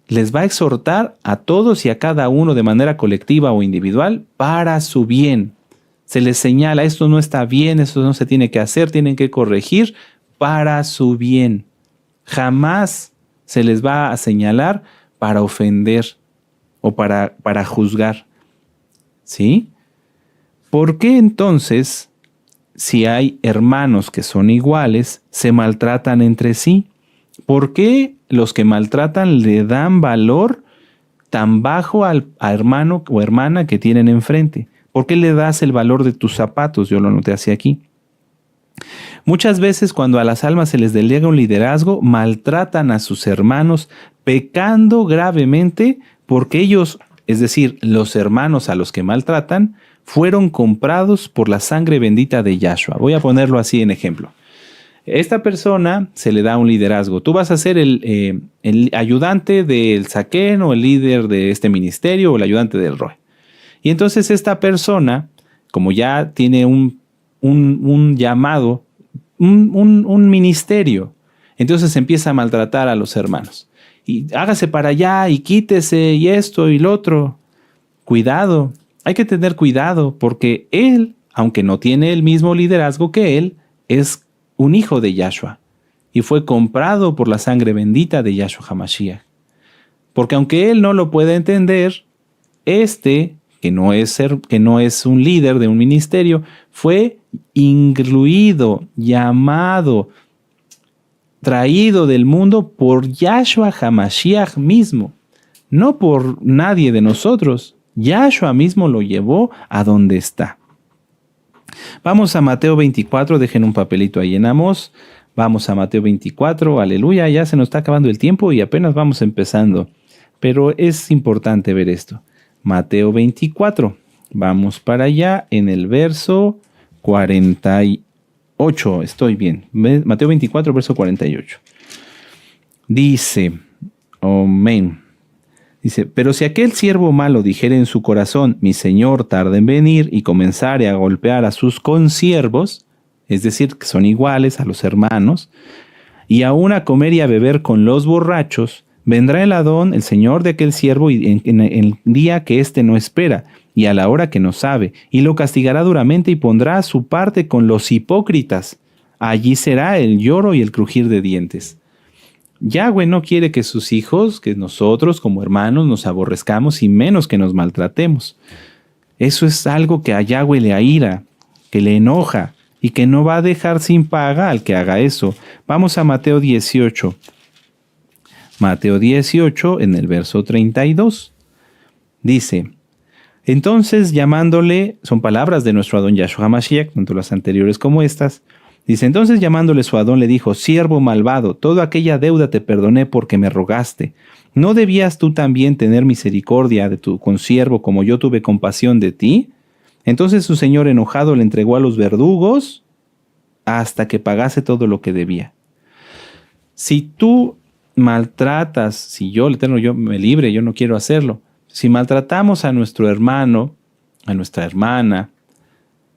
les va a exhortar a todos y a cada uno de manera colectiva o individual para su bien. Se les señala, esto no está bien, esto no se tiene que hacer, tienen que corregir para su bien. Jamás se les va a señalar para ofender o para juzgar. ¿Sí? ¿Por qué entonces, si hay hermanos que son iguales, se maltratan entre sí? ¿Por qué los que maltratan le dan valor tan bajo a hermano o hermana que tienen enfrente? ¿Por qué le das el valor de tus zapatos? Yo lo noté así aquí. Muchas veces cuando a las almas se les delega un liderazgo, maltratan a sus hermanos pecando gravemente porque ellos, es decir, los hermanos a los que maltratan, fueron comprados por la sangre bendita de Yahshua. Voy a ponerlo así en ejemplo. Esta persona se le da un liderazgo. Tú vas a ser el ayudante del Saquén o el líder de este ministerio o el ayudante del Roe. Y entonces esta persona, como ya tiene un llamado, un ministerio, entonces empieza a maltratar a los hermanos. Y hágase para allá y quítese y esto y lo otro. Cuidado, hay que tener cuidado porque él, aunque no tiene el mismo liderazgo que él, es un hijo de Yahshua y fue comprado por la sangre bendita de Yahshua HaMashiach. Porque aunque él no lo puede entender, que no es un líder de un ministerio, fue incluido, llamado, traído del mundo por Yahshua HaMashiach mismo, no por nadie de nosotros. Yahshua mismo lo llevó a donde está. Vamos a Mateo 24, dejen un papelito ahí en Amós. Vamos a Mateo 24, aleluya, ya se nos está acabando el tiempo y apenas vamos empezando. Pero es importante ver esto. Mateo 24, vamos para allá en el verso 48, estoy bien. Mateo 24, verso 48. Dice, amén. Dice, pero si aquel siervo malo dijere en su corazón, mi señor tarda en venir, y comenzare a golpear a sus consiervos, es decir, que son iguales a los hermanos, y aún a comer y a beber con los borrachos, vendrá el Adón, el señor de aquel siervo, en el día que éste no espera, y a la hora que no sabe, y lo castigará duramente y pondrá su parte con los hipócritas. Allí será el lloro y el crujir de dientes. Yahweh no quiere que sus hijos, que nosotros como hermanos nos aborrezcamos y menos que nos maltratemos. Eso es algo que a Yahweh le aira, que le enoja y que no va a dejar sin paga al que haga eso. Vamos a Mateo 18. Mateo 18 en el verso 32. Dice, entonces llamándole, son palabras de nuestro Adón Yahshua HaMashiach, tanto las anteriores como estas. Dice, entonces llamándole su Adón le dijo, siervo malvado, toda aquella deuda te perdoné porque me rogaste. ¿No debías tú también tener misericordia de tu consiervo como yo tuve compasión de ti? Entonces su señor enojado le entregó a los verdugos hasta que pagase todo lo que debía. Si tú maltratas, si yo, el Eterno, yo me libre, yo no quiero hacerlo. Si maltratamos a nuestro hermano, a nuestra hermana,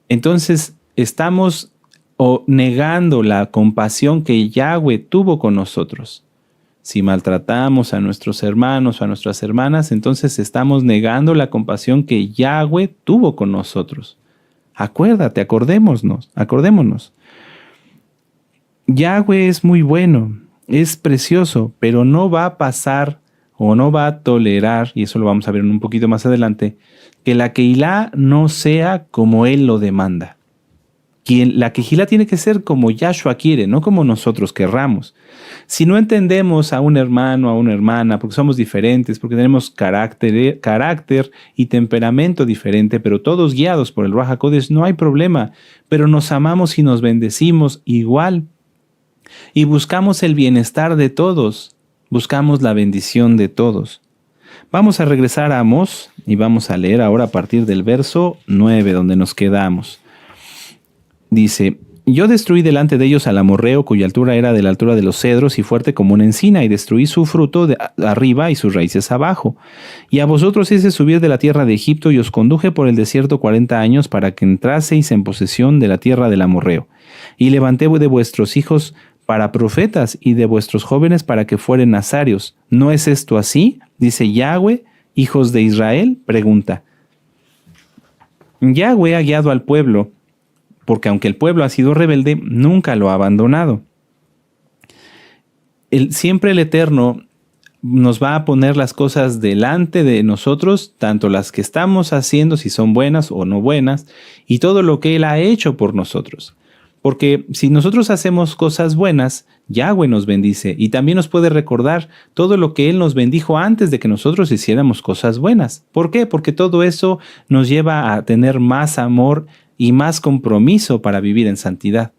entonces estamos negando la compasión que Yahweh tuvo con nosotros. Si maltratamos a nuestros hermanos o a nuestras hermanas, entonces estamos negando la compasión que Yahweh tuvo con nosotros. Acuérdate, acordémonos. Yahweh es muy bueno, es precioso, pero no va a pasar o no va a tolerar, y eso lo vamos a ver un poquito más adelante, que la Kehilá no sea como Él lo demanda. La Kehilá tiene que ser como Yahshua quiere, no como nosotros querramos. Si no entendemos a un hermano, a una hermana, porque somos diferentes, porque tenemos carácter y temperamento diferente, pero todos guiados por el Ruach HaKodesh, no hay problema. Pero nos amamos y nos bendecimos igual. Y buscamos el bienestar de todos. Buscamos la bendición de todos. Vamos a regresar a Amós y vamos a leer ahora a partir del verso 9, donde nos quedamos. Dice, yo destruí delante de ellos al amorreo, cuya altura era de la altura de los cedros y fuerte como una encina, y destruí su fruto de arriba y sus raíces abajo. Y a vosotros hice subir de la tierra de Egipto y os conduje por el desierto 40 años para que entraseis en posesión de la tierra del amorreo. Y levanté de vuestros hijos para profetas y de vuestros jóvenes para que fueren nazarios. ¿No es esto así? Dice Yahweh, hijos de Israel, pregunta. Yahweh ha guiado al pueblo, porque aunque el pueblo ha sido rebelde, nunca lo ha abandonado. Siempre el Eterno nos va a poner las cosas delante de nosotros, tanto las que estamos haciendo, si son buenas o no buenas, y todo lo que Él ha hecho por nosotros. Porque si nosotros hacemos cosas buenas, Yahweh nos bendice y también nos puede recordar todo lo que Él nos bendijo antes de que nosotros hiciéramos cosas buenas. ¿Por qué? Porque todo eso nos lleva a tener más amor y más compromiso para vivir en santidad.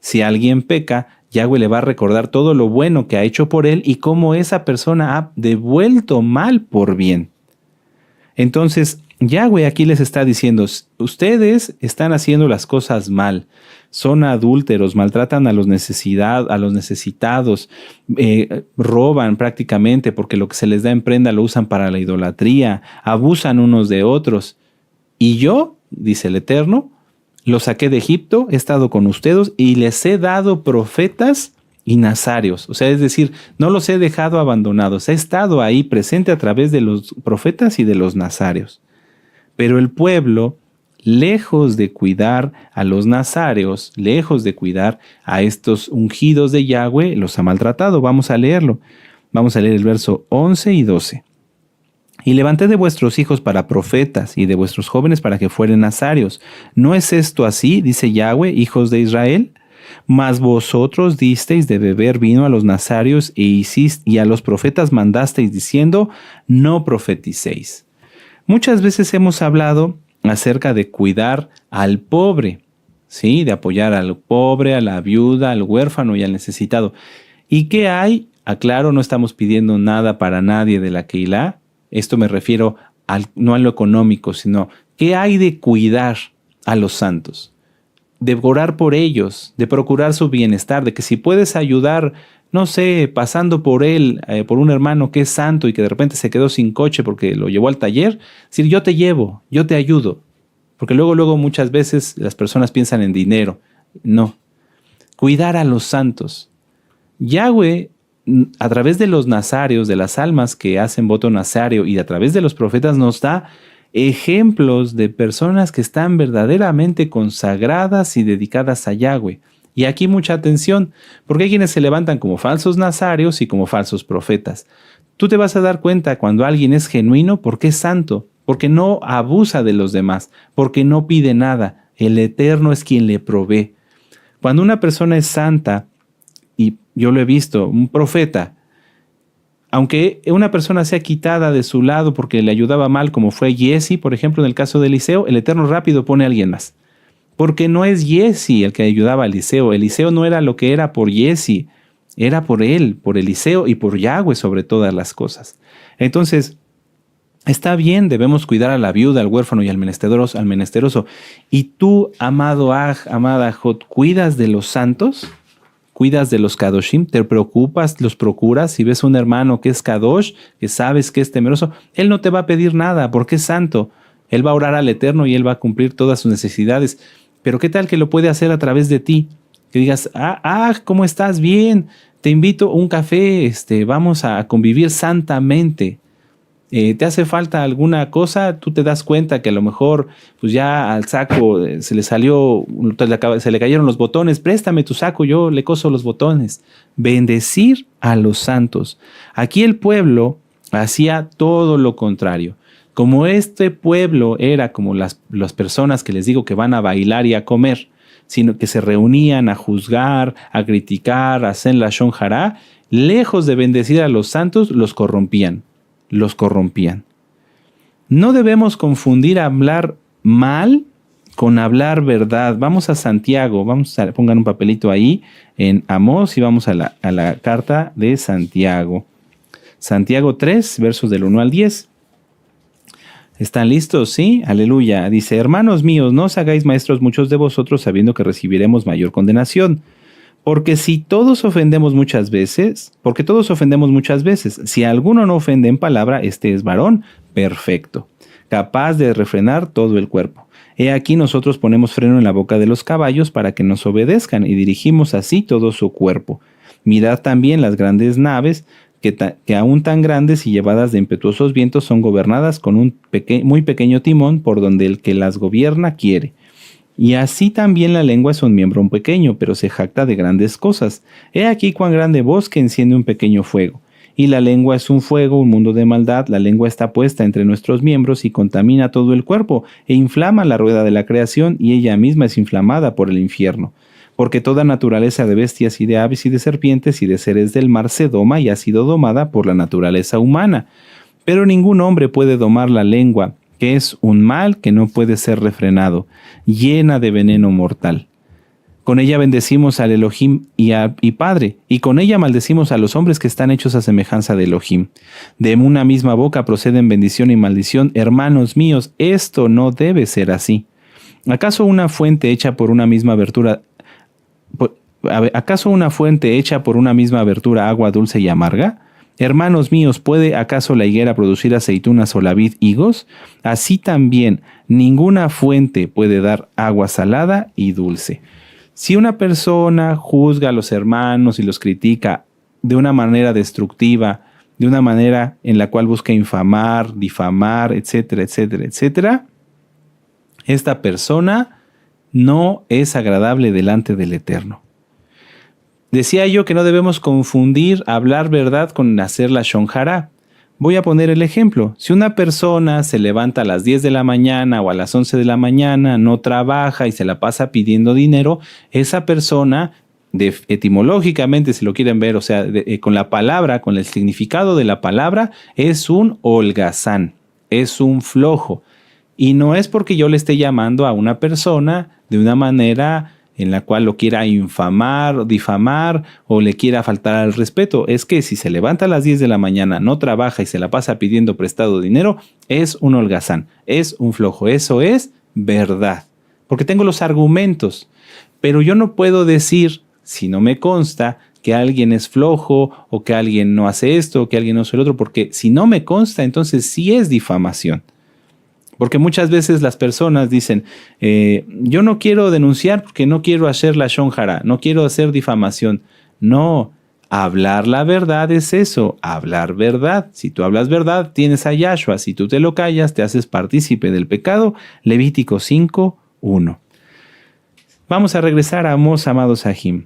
Si alguien peca, Yahweh le va a recordar todo lo bueno que ha hecho por él y cómo esa persona ha devuelto mal por bien. Entonces, Yahweh aquí les está diciendo, ustedes están haciendo las cosas mal, son adúlteros, maltratan a los necesitados, roban prácticamente porque lo que se les da en prenda lo usan para la idolatría, abusan unos de otros. Y yo, dice el Eterno, los saqué de Egipto, he estado con ustedes y les he dado profetas y nazarios. O sea, es decir, no los he dejado abandonados. He estado ahí presente a través de los profetas y de los nazarios. Pero el pueblo, lejos de cuidar a los nazarios, lejos de cuidar a estos ungidos de Yahweh, los ha maltratado. Vamos a leerlo. Vamos a leer el verso 11 y 12. Y levanté de vuestros hijos para profetas y de vuestros jóvenes para que fueren nazarios. ¿No es esto así, dice Yahweh, hijos de Israel? Mas vosotros disteis de beber vino a los nazarios y a los profetas mandasteis diciendo, no profeticéis. Muchas veces hemos hablado acerca de cuidar al pobre, ¿sí? De apoyar al pobre, a la viuda, al huérfano y al necesitado. ¿Y qué hay? Aclaro, no estamos pidiendo nada para nadie de la Keilah. Esto me refiero no a lo económico, sino ¿qué hay de cuidar a los santos? De orar por ellos, de procurar su bienestar, de que si puedes ayudar, no sé, pasando por él, por un hermano que es santo y que de repente se quedó sin coche porque lo llevó al taller, decir, yo te llevo, yo te ayudo. Porque luego muchas veces las personas piensan en dinero. No. Cuidar a los santos. Yahweh, a través de los nazarios, de las almas que hacen voto nazario y a través de los profetas nos da ejemplos de personas que están verdaderamente consagradas y dedicadas a Yahweh. Y aquí mucha atención, porque hay quienes se levantan como falsos nazarios y como falsos profetas. Tú te vas a dar cuenta cuando alguien es genuino porque es santo, porque no abusa de los demás, porque no pide nada. El Eterno es quien le provee. Cuando una persona es santa, y yo lo he visto, un profeta, aunque una persona sea quitada de su lado porque le ayudaba mal, como fue Giezi, por ejemplo, en el caso de Eliseo, el Eterno rápido pone a alguien más. Porque no es Giezi el que ayudaba a Eliseo. Eliseo no era lo que era por Giezi, era por él, por Eliseo y por Yahweh sobre todas las cosas. Entonces, está bien, debemos cuidar a la viuda, al huérfano y al menesteroso. Y tú, amado Aj, amada Jot, ¿cuidas de los santos? ¿Cuidas de los Kadoshim? ¿Te preocupas? ¿Los procuras? Si ves un hermano que es Kadosh, que sabes que es temeroso, él no te va a pedir nada porque es santo. Él va a orar al Eterno y él va a cumplir todas sus necesidades. Pero ¿qué tal que lo puede hacer a través de ti? Que digas, ¿cómo estás? Bien, te invito a un café, vamos a convivir santamente. ¿Te hace falta alguna cosa? Tú te das cuenta que a lo mejor pues ya al saco se le cayeron los botones. Préstame tu saco, yo le coso los botones. Bendecir a los santos. Aquí el pueblo hacía todo lo contrario. Como este pueblo era como las personas que les digo que van a bailar y a comer, sino que se reunían a juzgar, a criticar, a hacer la Shon Hará, lejos de bendecir a los santos, los corrompían. No debemos confundir hablar mal con hablar verdad. Vamos a Santiago, pongan un papelito ahí en Amós y vamos a la carta de Santiago. Santiago 3, versos del 1 al 10. ¿Están listos? Sí, aleluya. Dice, hermanos míos, no os hagáis maestros muchos de vosotros sabiendo que recibiremos mayor condenación. Porque todos ofendemos muchas veces, si alguno no ofende en palabra, este es varón perfecto, capaz de refrenar todo el cuerpo. He aquí nosotros ponemos freno en la boca de los caballos para que nos obedezcan y dirigimos así todo su cuerpo. Mirad también las grandes naves que aún tan grandes y llevadas de impetuosos vientos son gobernadas con un muy pequeño timón por donde el que las gobierna quiere. Y así también la lengua es un miembro pequeño, pero se jacta de grandes cosas. He aquí cuán grande bosque enciende un pequeño fuego. Y la lengua es un fuego, un mundo de maldad. La lengua está puesta entre nuestros miembros y contamina todo el cuerpo, e inflama la rueda de la creación, y ella misma es inflamada por el infierno. Porque toda naturaleza de bestias y de aves y de serpientes y de seres del mar se doma y ha sido domada por la naturaleza humana. Pero ningún hombre puede domar la lengua, que es un mal que no puede ser refrenado, llena de veneno mortal. Con ella bendecimos al Elohim y Padre, y con ella maldecimos a los hombres que están hechos a semejanza de Elohim. De una misma boca proceden bendición y maldición. Hermanos míos, esto no debe ser así. ¿Acaso una fuente hecha por una misma abertura agua dulce y amarga? Hermanos míos, ¿puede acaso la higuera producir aceitunas o la vid higos? Así también, ninguna fuente puede dar agua salada y dulce. Si una persona juzga a los hermanos y los critica de una manera destructiva, de una manera en la cual busca infamar, difamar, etcétera, etcétera, etcétera, esta persona no es agradable delante del Eterno. Decía yo que no debemos confundir hablar verdad con hacer la Shon Hará. Voy a poner el ejemplo. Si una persona se levanta a las 10 de la mañana o a las 11 de la mañana, no trabaja y se la pasa pidiendo dinero, esa persona, etimológicamente, si lo quieren ver, o sea, con la palabra, con el significado de la palabra, es un holgazán, es un flojo. Y no es porque yo le esté llamando a una persona de una manera en la cual lo quiera infamar, difamar o le quiera faltar al respeto. Es que si se levanta a las 10 de la mañana, no trabaja y se la pasa pidiendo prestado dinero, es un holgazán, es un flojo. Eso es verdad. Porque tengo los argumentos. Pero yo no puedo decir, si no me consta, que alguien es flojo o que alguien no hace esto o que alguien no hace el otro, porque si no me consta, entonces sí es difamación. Porque muchas veces las personas dicen, yo no quiero denunciar porque no quiero hacer la lashon hara, no quiero hacer difamación. No, hablar la verdad es eso, hablar verdad. Si tú hablas verdad, tienes a Yahshua. Si tú te lo callas, te haces partícipe del pecado. Levítico 5:1. Vamos a regresar a Amós, amados Sahim.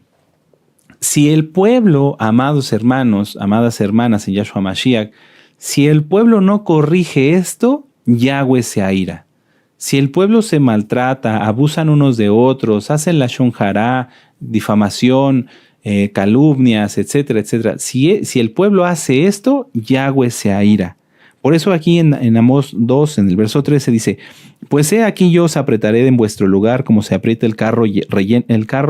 Si el pueblo, amados hermanos, amadas hermanas en Yahshua Mashiach, si el pueblo no corrige esto, Yahweh se aira. Si el pueblo se maltrata, abusan unos de otros, hacen lashon hara, difamación, calumnias, etcétera, etcétera. Si el pueblo hace esto, Yahweh se aira. Por eso aquí en Amós 2, en el verso 13 dice, pues he aquí yo os apretaré en vuestro lugar como se aprieta el carro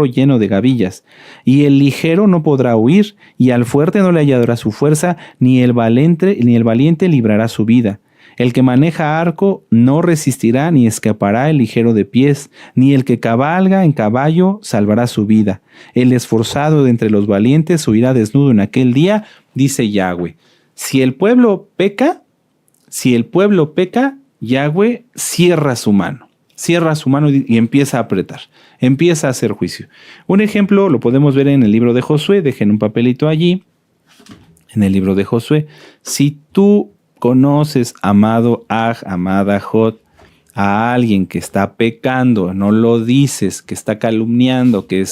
lleno de gavillas, y el ligero no podrá huir, y al fuerte no le hallará su fuerza, ni el valiente librará su vida. El que maneja arco no resistirá ni escapará el ligero de pies, ni el que cabalga en caballo salvará su vida. El esforzado de entre los valientes huirá desnudo en aquel día, dice Yahweh. Si el pueblo peca, Yahweh cierra su mano y empieza a apretar, empieza a hacer juicio. Un ejemplo lo podemos ver en el libro de Josué, dejen un papelito allí, en el libro de Josué. Si tú conoces, amado Aj, amada Jot, a alguien que está pecando, no lo dices, que está calumniando, que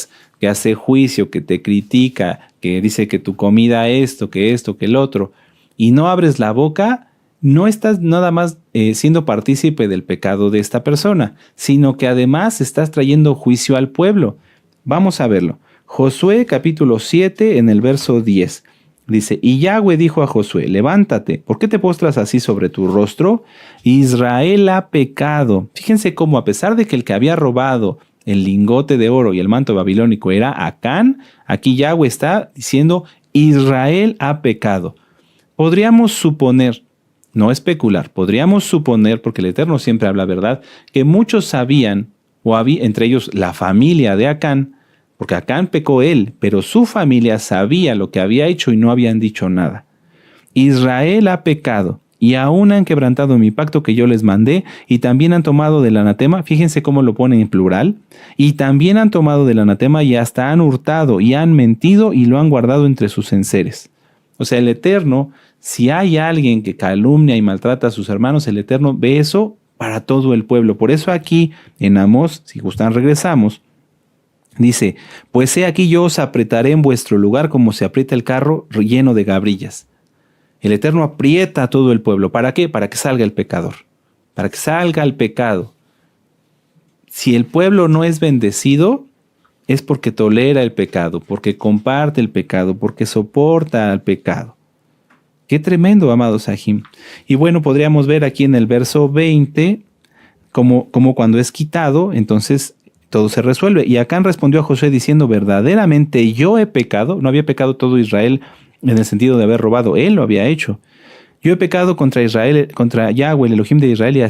hace juicio, que te critica, que dice que tu comida esto, que el otro, y no abres la boca, no estás nada más siendo partícipe del pecado de esta persona, sino que además estás trayendo juicio al pueblo. Vamos a verlo. Josué capítulo 7 en el verso 10. Dice, y Yahweh dijo a Josué, levántate, ¿por qué te postras así sobre tu rostro? Israel ha pecado. Fíjense cómo a pesar de que el que había robado el lingote de oro y el manto babilónico era Acán, aquí Yahweh está diciendo, Israel ha pecado. Podríamos suponer, no especular, podríamos suponer, porque el Eterno siempre habla verdad, que muchos sabían, o había entre ellos la familia de Acán, porque Acán pecó él, pero su familia sabía lo que había hecho y no habían dicho nada. Israel ha pecado y aún han quebrantado mi pacto que yo les mandé y también han tomado del anatema, fíjense cómo lo ponen en plural, y también han tomado del anatema y hasta han hurtado y han mentido y lo han guardado entre sus enseres. O sea, el Eterno, si hay alguien que calumnia y maltrata a sus hermanos, el Eterno ve eso para todo el pueblo. Por eso aquí en Amós, si gustan regresamos, dice, pues he aquí yo os apretaré en vuestro lugar como se aprieta el carro lleno de gabrillas. El Eterno aprieta a todo el pueblo. ¿Para qué? Para que salga el pecador. Para que salga el pecado. Si el pueblo no es bendecido, es porque tolera el pecado, porque comparte el pecado, porque soporta el pecado. Qué tremendo, amados Sahim. Y bueno, podríamos ver aquí en el verso 20, como cuando es quitado, entonces todo se resuelve. Y Acán respondió a Josué diciendo, verdaderamente yo he pecado. No había pecado todo Israel en el sentido de haber robado. Él lo había hecho. Yo he pecado contra Israel, contra Yahweh, el Elohim de Israel, y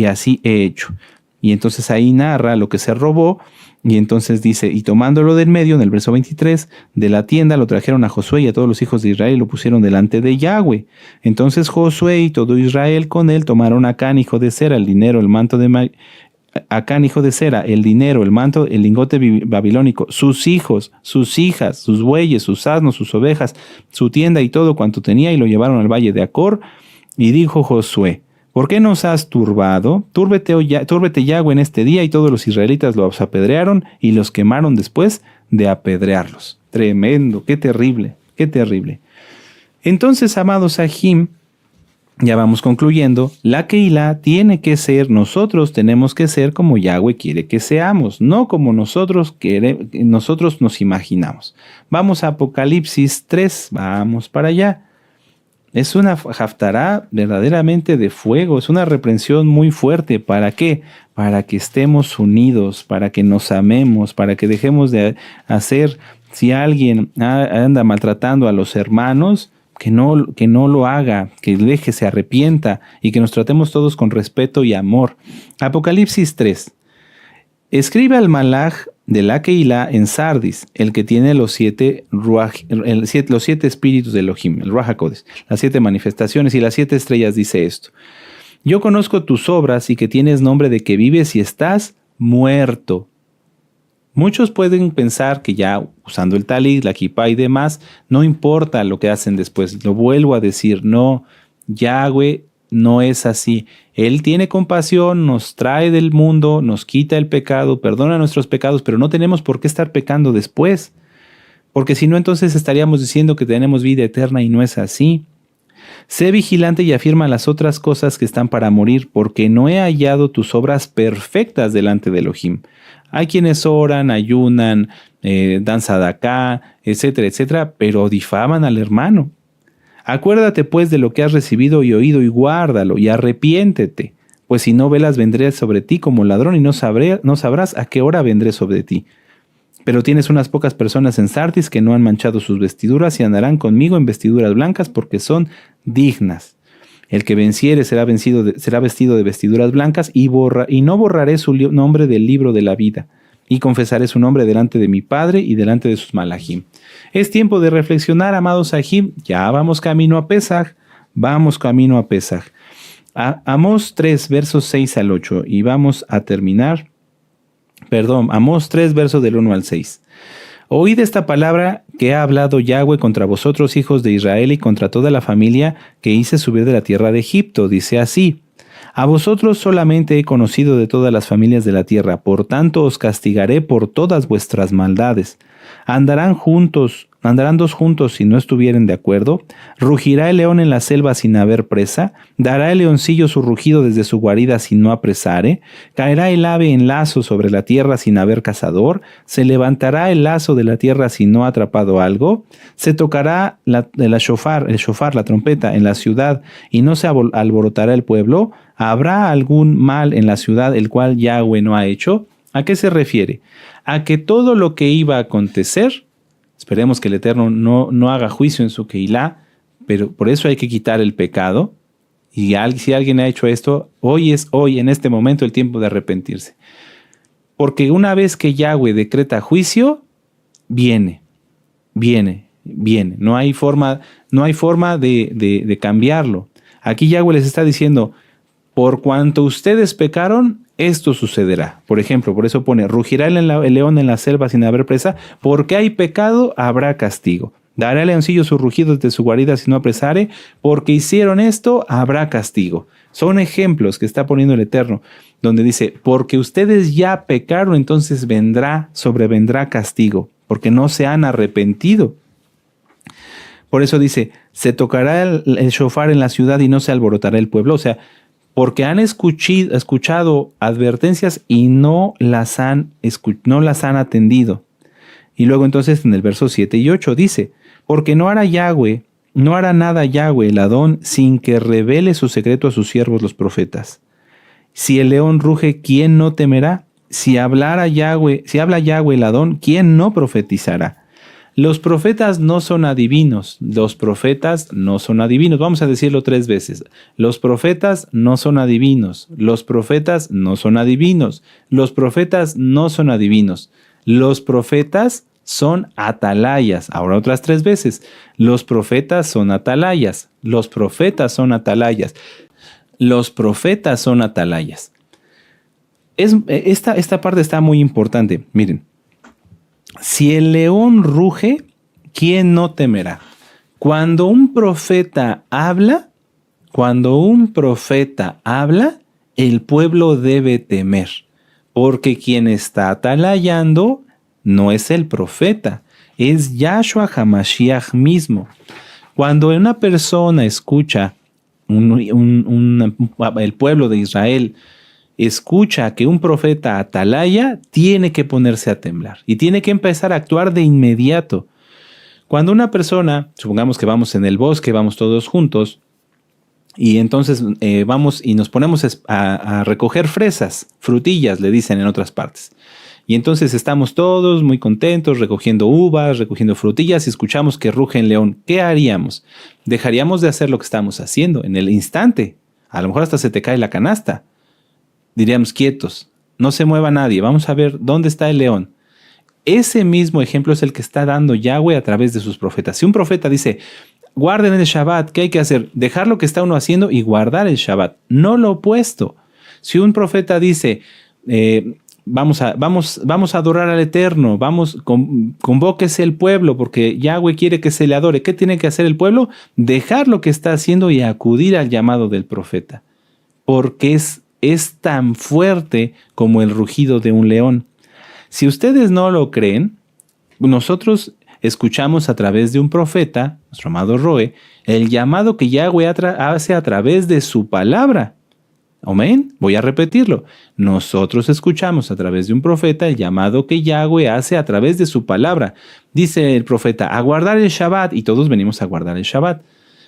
así he hecho. Y entonces ahí narra lo que se robó. Y entonces dice, y tomándolo del medio, en el verso 23, de la tienda lo trajeron a Josué y a todos los hijos de Israel y lo pusieron delante de Yahweh. Entonces Josué y todo Israel con él tomaron a Acán, hijo de Zera, el dinero, el manto de Acán, hijo de Zera, el dinero, el manto, el lingote babilónico, sus hijos, sus hijas, sus bueyes, sus asnos, sus ovejas, su tienda y todo cuanto tenía, y lo llevaron al valle de Acor. Y dijo Josué, ¿por qué nos has turbado? Túrbete Yahweh en este día. Y todos los israelitas los apedrearon y los quemaron después de apedrearlos. Tremendo, qué terrible, qué terrible. Entonces, amados Sahim, Ya vamos concluyendo. La Keilah tiene que ser, nosotros tenemos que ser como Yahweh quiere que seamos, no como nosotros nos imaginamos. Vamos a Apocalipsis 3, vamos para allá. Es una haftará verdaderamente de fuego, es una reprensión muy fuerte. ¿Para qué? Para que estemos unidos, para que nos amemos, para que dejemos de hacer, si alguien anda maltratando a los hermanos, que no lo haga, que deje, se arrepienta y que nos tratemos todos con respeto y amor. Apocalipsis 3. Escribe al Malaj de la Keilah en Sardis, el que tiene los siete espíritus de Elohim, el Ruach HaKodesh, las 7 manifestaciones y las 7 estrellas, dice esto. Yo conozco tus obras y que tienes nombre de que vives y estás muerto. Muchos pueden pensar que ya usando el talit, la kipá y demás, no importa lo que hacen después. Lo vuelvo a decir, no, Yahweh no es así. Él tiene compasión, nos trae del mundo, nos quita el pecado, perdona nuestros pecados, pero no tenemos por qué estar pecando después. Porque si no, entonces estaríamos diciendo que tenemos vida eterna y no es así. Sé vigilante y afirma las otras cosas que están para morir, porque no he hallado tus obras perfectas delante de Elohim. Hay quienes oran, ayunan, dan sadaká, etcétera, etcétera, pero difaman al hermano. Acuérdate pues de lo que has recibido y oído y guárdalo y arrepiéntete, pues si no velas vendré sobre ti como ladrón y no sabrás a qué hora vendré sobre ti. Pero tienes unas pocas personas en Sardis que no han manchado sus vestiduras y andarán conmigo en vestiduras blancas porque son dignas. El que venciere será vestido de vestiduras blancas y no borraré su nombre del libro de la vida y confesaré su nombre delante de mi Padre y delante de sus malajim. Es tiempo de reflexionar, amados sahim. Ya vamos camino a Pesaj. Amós 3, versos 6 al 8 y vamos a terminar. Amós 3, versos del 1 al 6. Oíd esta palabra que ha hablado Yahweh contra vosotros, hijos de Israel, y contra toda la familia que hice subir de la tierra de Egipto. Dice así: a vosotros solamente he conocido de todas las familias de la tierra, por tanto os castigaré por todas vuestras maldades. Andarán dos juntos si no estuvieren de acuerdo. Rugirá el león en la selva sin haber presa. Dará el leoncillo su rugido desde su guarida si no apresare. Caerá el ave en lazo sobre la tierra sin haber cazador. Se levantará el lazo de la tierra si no ha atrapado algo. Se tocará el shofar, la trompeta, en la ciudad y no se alborotará el pueblo. ¿Habrá algún mal en la ciudad el cual Yahweh no ha hecho? ¿A qué se refiere? A que todo lo que iba a acontecer, esperemos que el Eterno no haga juicio en su Keilah, pero por eso hay que quitar el pecado. Y si alguien ha hecho esto, hoy es en este momento el tiempo de arrepentirse. Porque una vez que Yahweh decreta juicio, viene. No hay forma de cambiarlo. Aquí Yahweh les está diciendo, por cuanto ustedes pecaron, esto sucederá. Por ejemplo, por eso pone, rugirá el león en la selva sin haber presa, porque hay pecado, habrá castigo. Dará el leoncillo su rugido desde su guarida si no apresare, porque hicieron esto, habrá castigo. Son ejemplos que está poniendo el Eterno, donde dice, porque ustedes ya pecaron, entonces sobrevendrá castigo, porque no se han arrepentido. Por eso dice, se tocará el shofar en la ciudad y no se alborotará el pueblo. O sea, porque han escuchado advertencias y no las han atendido. Y luego entonces en el verso 7 y 8 dice, porque no hará nada Yahweh el Adón sin que revele su secreto a sus siervos los profetas. Si el león ruge, ¿quién no temerá? Si habla Yahweh el Adón, ¿quién no profetizará? Los profetas no son adivinos. Vamos a decirlo 3 veces. Los profetas no son adivinos. Los profetas no son adivinos. Los profetas no son adivinos. Los profetas son atalayas. Ahora otras 3 veces. Los profetas son atalayas. Los profetas son atalayas. Los profetas son atalayas. Esta parte está muy importante. Miren. Si el león ruge, ¿quién no temerá? Cuando un profeta habla, el pueblo debe temer, porque quien está atalayando no es el profeta, es Yahshua HaMashiach mismo. Cuando una persona escucha el pueblo de Israel escucha que un profeta atalaya, tiene que ponerse a temblar y tiene que empezar a actuar de inmediato. Cuando una persona, supongamos que vamos en el bosque, vamos todos juntos, y entonces vamos y nos ponemos a recoger fresas, frutillas, le dicen en otras partes. Y entonces estamos todos muy contentos recogiendo uvas, recogiendo frutillas y escuchamos que ruge el león. ¿Qué haríamos? Dejaríamos de hacer lo que estamos haciendo en el instante. A lo mejor hasta se te cae la canasta. Diríamos, quietos, no se mueva nadie, vamos a ver dónde está el león. Ese mismo ejemplo es el que está dando Yahweh a través de sus profetas. Si un profeta dice, guarden el Shabbat, ¿qué hay que hacer? Dejar lo que está uno haciendo y guardar el Shabbat, no lo opuesto. Si un profeta dice, vamos a adorar al Eterno, convóquese el pueblo porque Yahweh quiere que se le adore. ¿Qué tiene que hacer el pueblo? Dejar lo que está haciendo y acudir al llamado del profeta, porque es tan fuerte como el rugido de un león. Si ustedes no lo creen, nosotros escuchamos a través de un profeta, nuestro amado Roe, el llamado que Yahweh hace a través de su palabra. Amén. Voy a repetirlo. Nosotros escuchamos a través de un profeta el llamado que Yahweh hace a través de su palabra. Dice el profeta, a guardar el Shabbat, y todos venimos a guardar el Shabbat.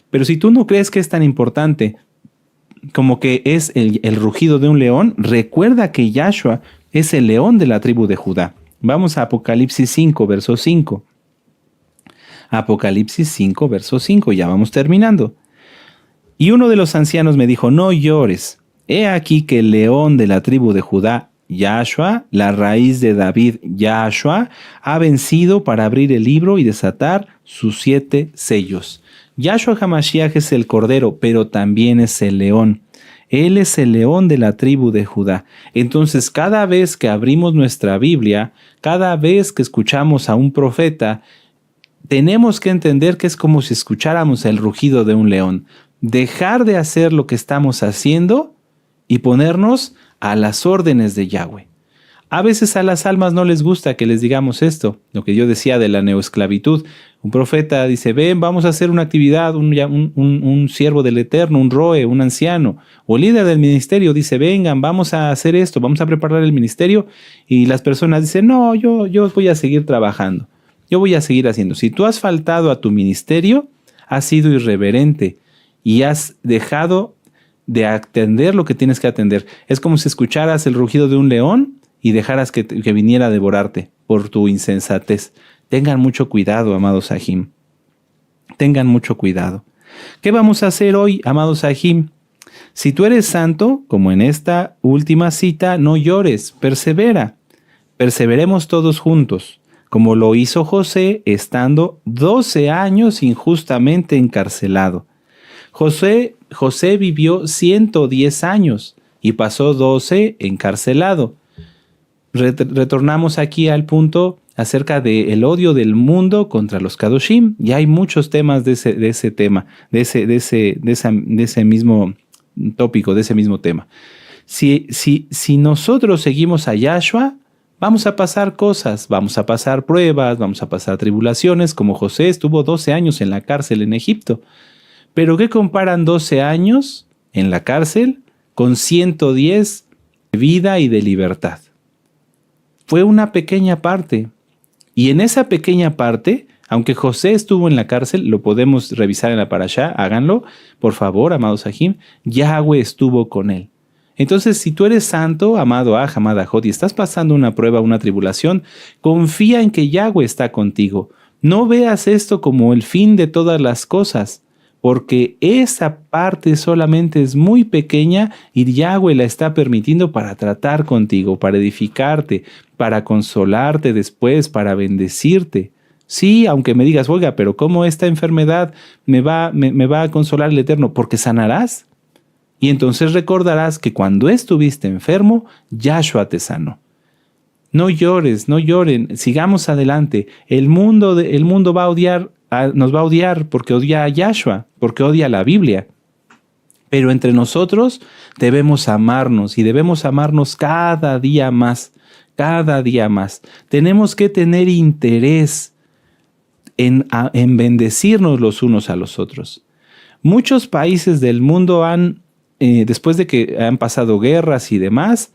Pero si tú no crees que es tan importante como que es el rugido de un león, recuerda que Yahshua es el león de la tribu de Judá. Vamos a Apocalipsis 5, verso 5. Apocalipsis 5, verso 5, ya vamos terminando. Y uno de los ancianos me dijo, no llores. He aquí que el león de la tribu de Judá, Yahshua, la raíz de David, Yahshua, ha vencido para abrir el libro y desatar sus 7 sellos. Yahshua HaMashiach es el cordero, pero también es el león. Él es el león de la tribu de Judá. Entonces, cada vez que abrimos nuestra Biblia, cada vez que escuchamos a un profeta, tenemos que entender que es como si escucháramos el rugido de un león. Dejar de hacer lo que estamos haciendo y ponernos a las órdenes de Yahweh. A veces a las almas no les gusta que les digamos esto, lo que yo decía de la neoesclavitud. Un profeta dice, ven, vamos a hacer una actividad, un siervo del Eterno, un roe, un anciano, o el líder del ministerio dice, vengan, vamos a hacer esto, vamos a preparar el ministerio, y las personas dicen, no, yo voy a seguir trabajando, yo voy a seguir haciendo. Si tú has faltado a tu ministerio, has sido irreverente y has dejado de atender lo que tienes que atender. Es como si escucharas el rugido de un león y dejaras que viniera a devorarte por tu insensatez. Tengan mucho cuidado, amados Sahim. Tengan mucho cuidado. ¿Qué vamos a hacer hoy, amados Sahim? Si tú eres santo, como en esta última cita, no llores, persevera. Perseveremos todos juntos, como lo hizo José estando 12 años injustamente encarcelado. José vivió 110 años y pasó 12 encarcelado. Retornamos aquí al punto acerca del odio del mundo contra los Kadoshim. Y hay muchos temas de ese tema, de ese mismo tópico, de ese mismo tema. Si nosotros seguimos a Yahshua, vamos a pasar cosas, vamos a pasar pruebas, vamos a pasar tribulaciones, como José estuvo 12 años en la cárcel en Egipto. Pero ¿qué comparan 12 años en la cárcel con 110 de vida y de libertad? Fue una pequeña parte. Y en esa pequeña parte, aunque José estuvo en la cárcel, lo podemos revisar en la parashá, háganlo, por favor, amados Sahim, Yahweh estuvo con él. Entonces, si tú eres santo, amado Aj, amada Jod, y estás pasando una prueba, una tribulación, confía en que Yahweh está contigo. No veas esto como el fin de todas las cosas, porque esa parte solamente es muy pequeña y Yahweh la está permitiendo para tratar contigo, para edificarte, para consolarte después, para bendecirte. Sí, aunque me digas, oiga, pero ¿cómo esta enfermedad me va a consolar el Eterno? Porque sanarás. Y entonces recordarás que cuando estuviste enfermo, Yahshua te sanó. No llores, no lloren, sigamos adelante. El mundo va a odiar, nos va a odiar porque odia a Yahshua, porque odia la Biblia. Pero entre nosotros debemos amarnos y debemos amarnos cada día más, cada día más. Tenemos que tener interés en bendecirnos los unos a los otros. Muchos países del mundo después de que han pasado guerras y demás,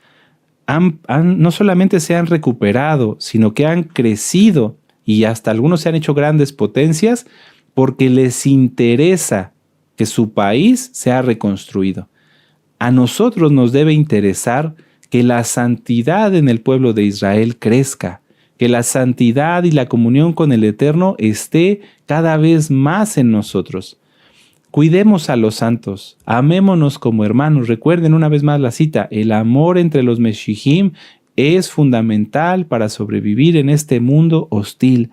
no solamente se han recuperado, sino que han crecido y hasta algunos se han hecho grandes potencias porque les interesa que su país sea reconstruido. A nosotros nos debe interesar que la santidad en el pueblo de Israel crezca, que la santidad y la comunión con el Eterno esté cada vez más en nosotros. Cuidemos a los santos, amémonos como hermanos. Recuerden una vez más la cita, el amor entre los Meshijim es fundamental para sobrevivir en este mundo hostil.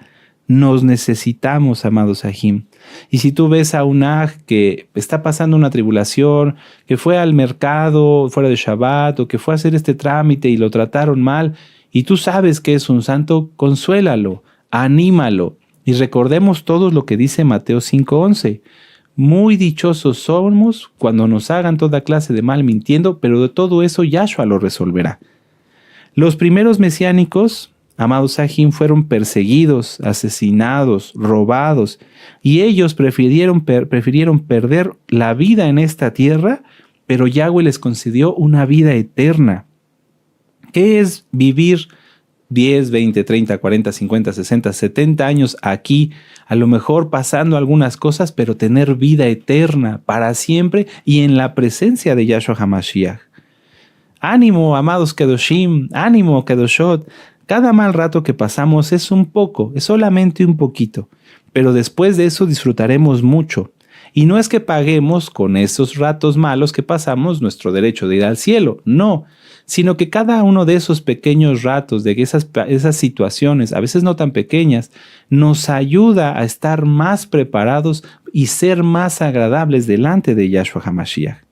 Nos necesitamos, amados Sahim. Y si tú ves a un Aj que está pasando una tribulación, que fue al mercado fuera de Shabbat o que fue a hacer este trámite y lo trataron mal, y tú sabes que es un santo, consuélalo, anímalo. Y recordemos todos lo que dice Mateo 5:11. Muy dichosos somos cuando nos hagan toda clase de mal mintiendo, pero de todo eso Yahshua lo resolverá. Los primeros mesiánicos, amados Sahim, fueron perseguidos, asesinados, robados, y ellos prefirieron perder la vida en esta tierra, pero Yahweh les concedió una vida eterna. ¿Qué es vivir 10, 20, 30, 40, 50, 60, 70 años aquí, a lo mejor pasando algunas cosas, pero tener vida eterna para siempre y en la presencia de Yahshua HaMashiach? Ánimo, amados Kedoshim, ánimo, Kedoshot. Cada mal rato que pasamos es un poco, es solamente un poquito, pero después de eso disfrutaremos mucho. Y no es que paguemos con esos ratos malos que pasamos nuestro derecho de ir al cielo, no, sino que cada uno de esos pequeños ratos, de esas situaciones, a veces no tan pequeñas, nos ayuda a estar más preparados y ser más agradables delante de Yahshua HaMashiach.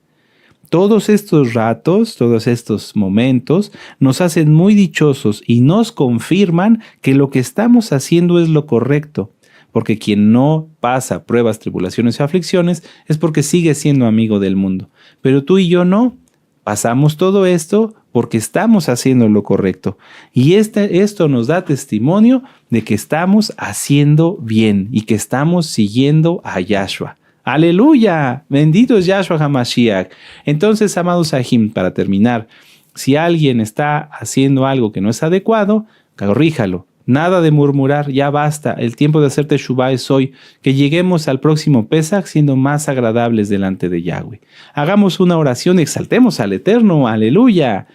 Todos estos ratos, todos estos momentos nos hacen muy dichosos y nos confirman que lo que estamos haciendo es lo correcto. Porque quien no pasa pruebas, tribulaciones y aflicciones es porque sigue siendo amigo del mundo. Pero tú y yo no. Pasamos todo esto porque estamos haciendo lo correcto. Y esto nos da testimonio de que estamos haciendo bien y que estamos siguiendo a Yahshua. ¡Aleluya! Bendito es Yahshua HaMashiach. Entonces, amados Sahim, para terminar, si alguien está haciendo algo que no es adecuado, corríjalo. Nada de murmurar, ya basta. El tiempo de hacer teshuvá es hoy. Que lleguemos al próximo Pesach siendo más agradables delante de Yahweh. Hagamos una oración y exaltemos al Eterno. ¡Aleluya!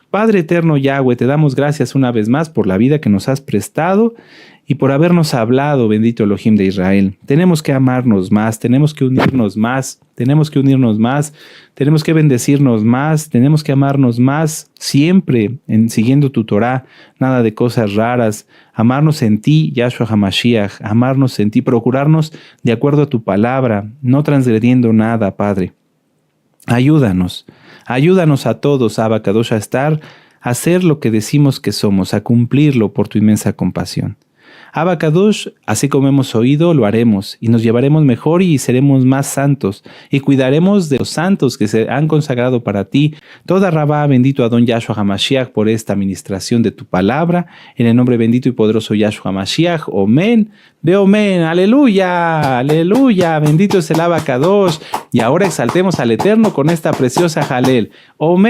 Padre eterno Yahweh, te damos gracias una vez más por la vida que nos has prestado y por habernos hablado, bendito Elohim de Israel. Tenemos que amarnos más, tenemos que unirnos más, tenemos que bendecirnos más, tenemos que amarnos más siempre siguiendo tu Torah, nada de cosas raras, amarnos en ti, Yahshua HaMashiach, amarnos en ti, procurarnos de acuerdo a tu palabra, no transgrediendo nada, Padre. Ayúdanos a todos, Abba Kadosh, a hacer lo que decimos que somos, a cumplirlo por tu inmensa compasión. Abba Kadosh, así como hemos oído, lo haremos y nos llevaremos mejor y seremos más santos y cuidaremos de los santos que se han consagrado para ti. Toda Rabá, bendito Adón Yahshua HaMashiach, por esta administración de tu palabra, en el nombre bendito y poderoso Yahshua HaMashiach. Omen, ve omen, aleluya, aleluya, bendito es el Abba Kadosh. Y ahora exaltemos al Eterno con esta preciosa Jalel. Omen.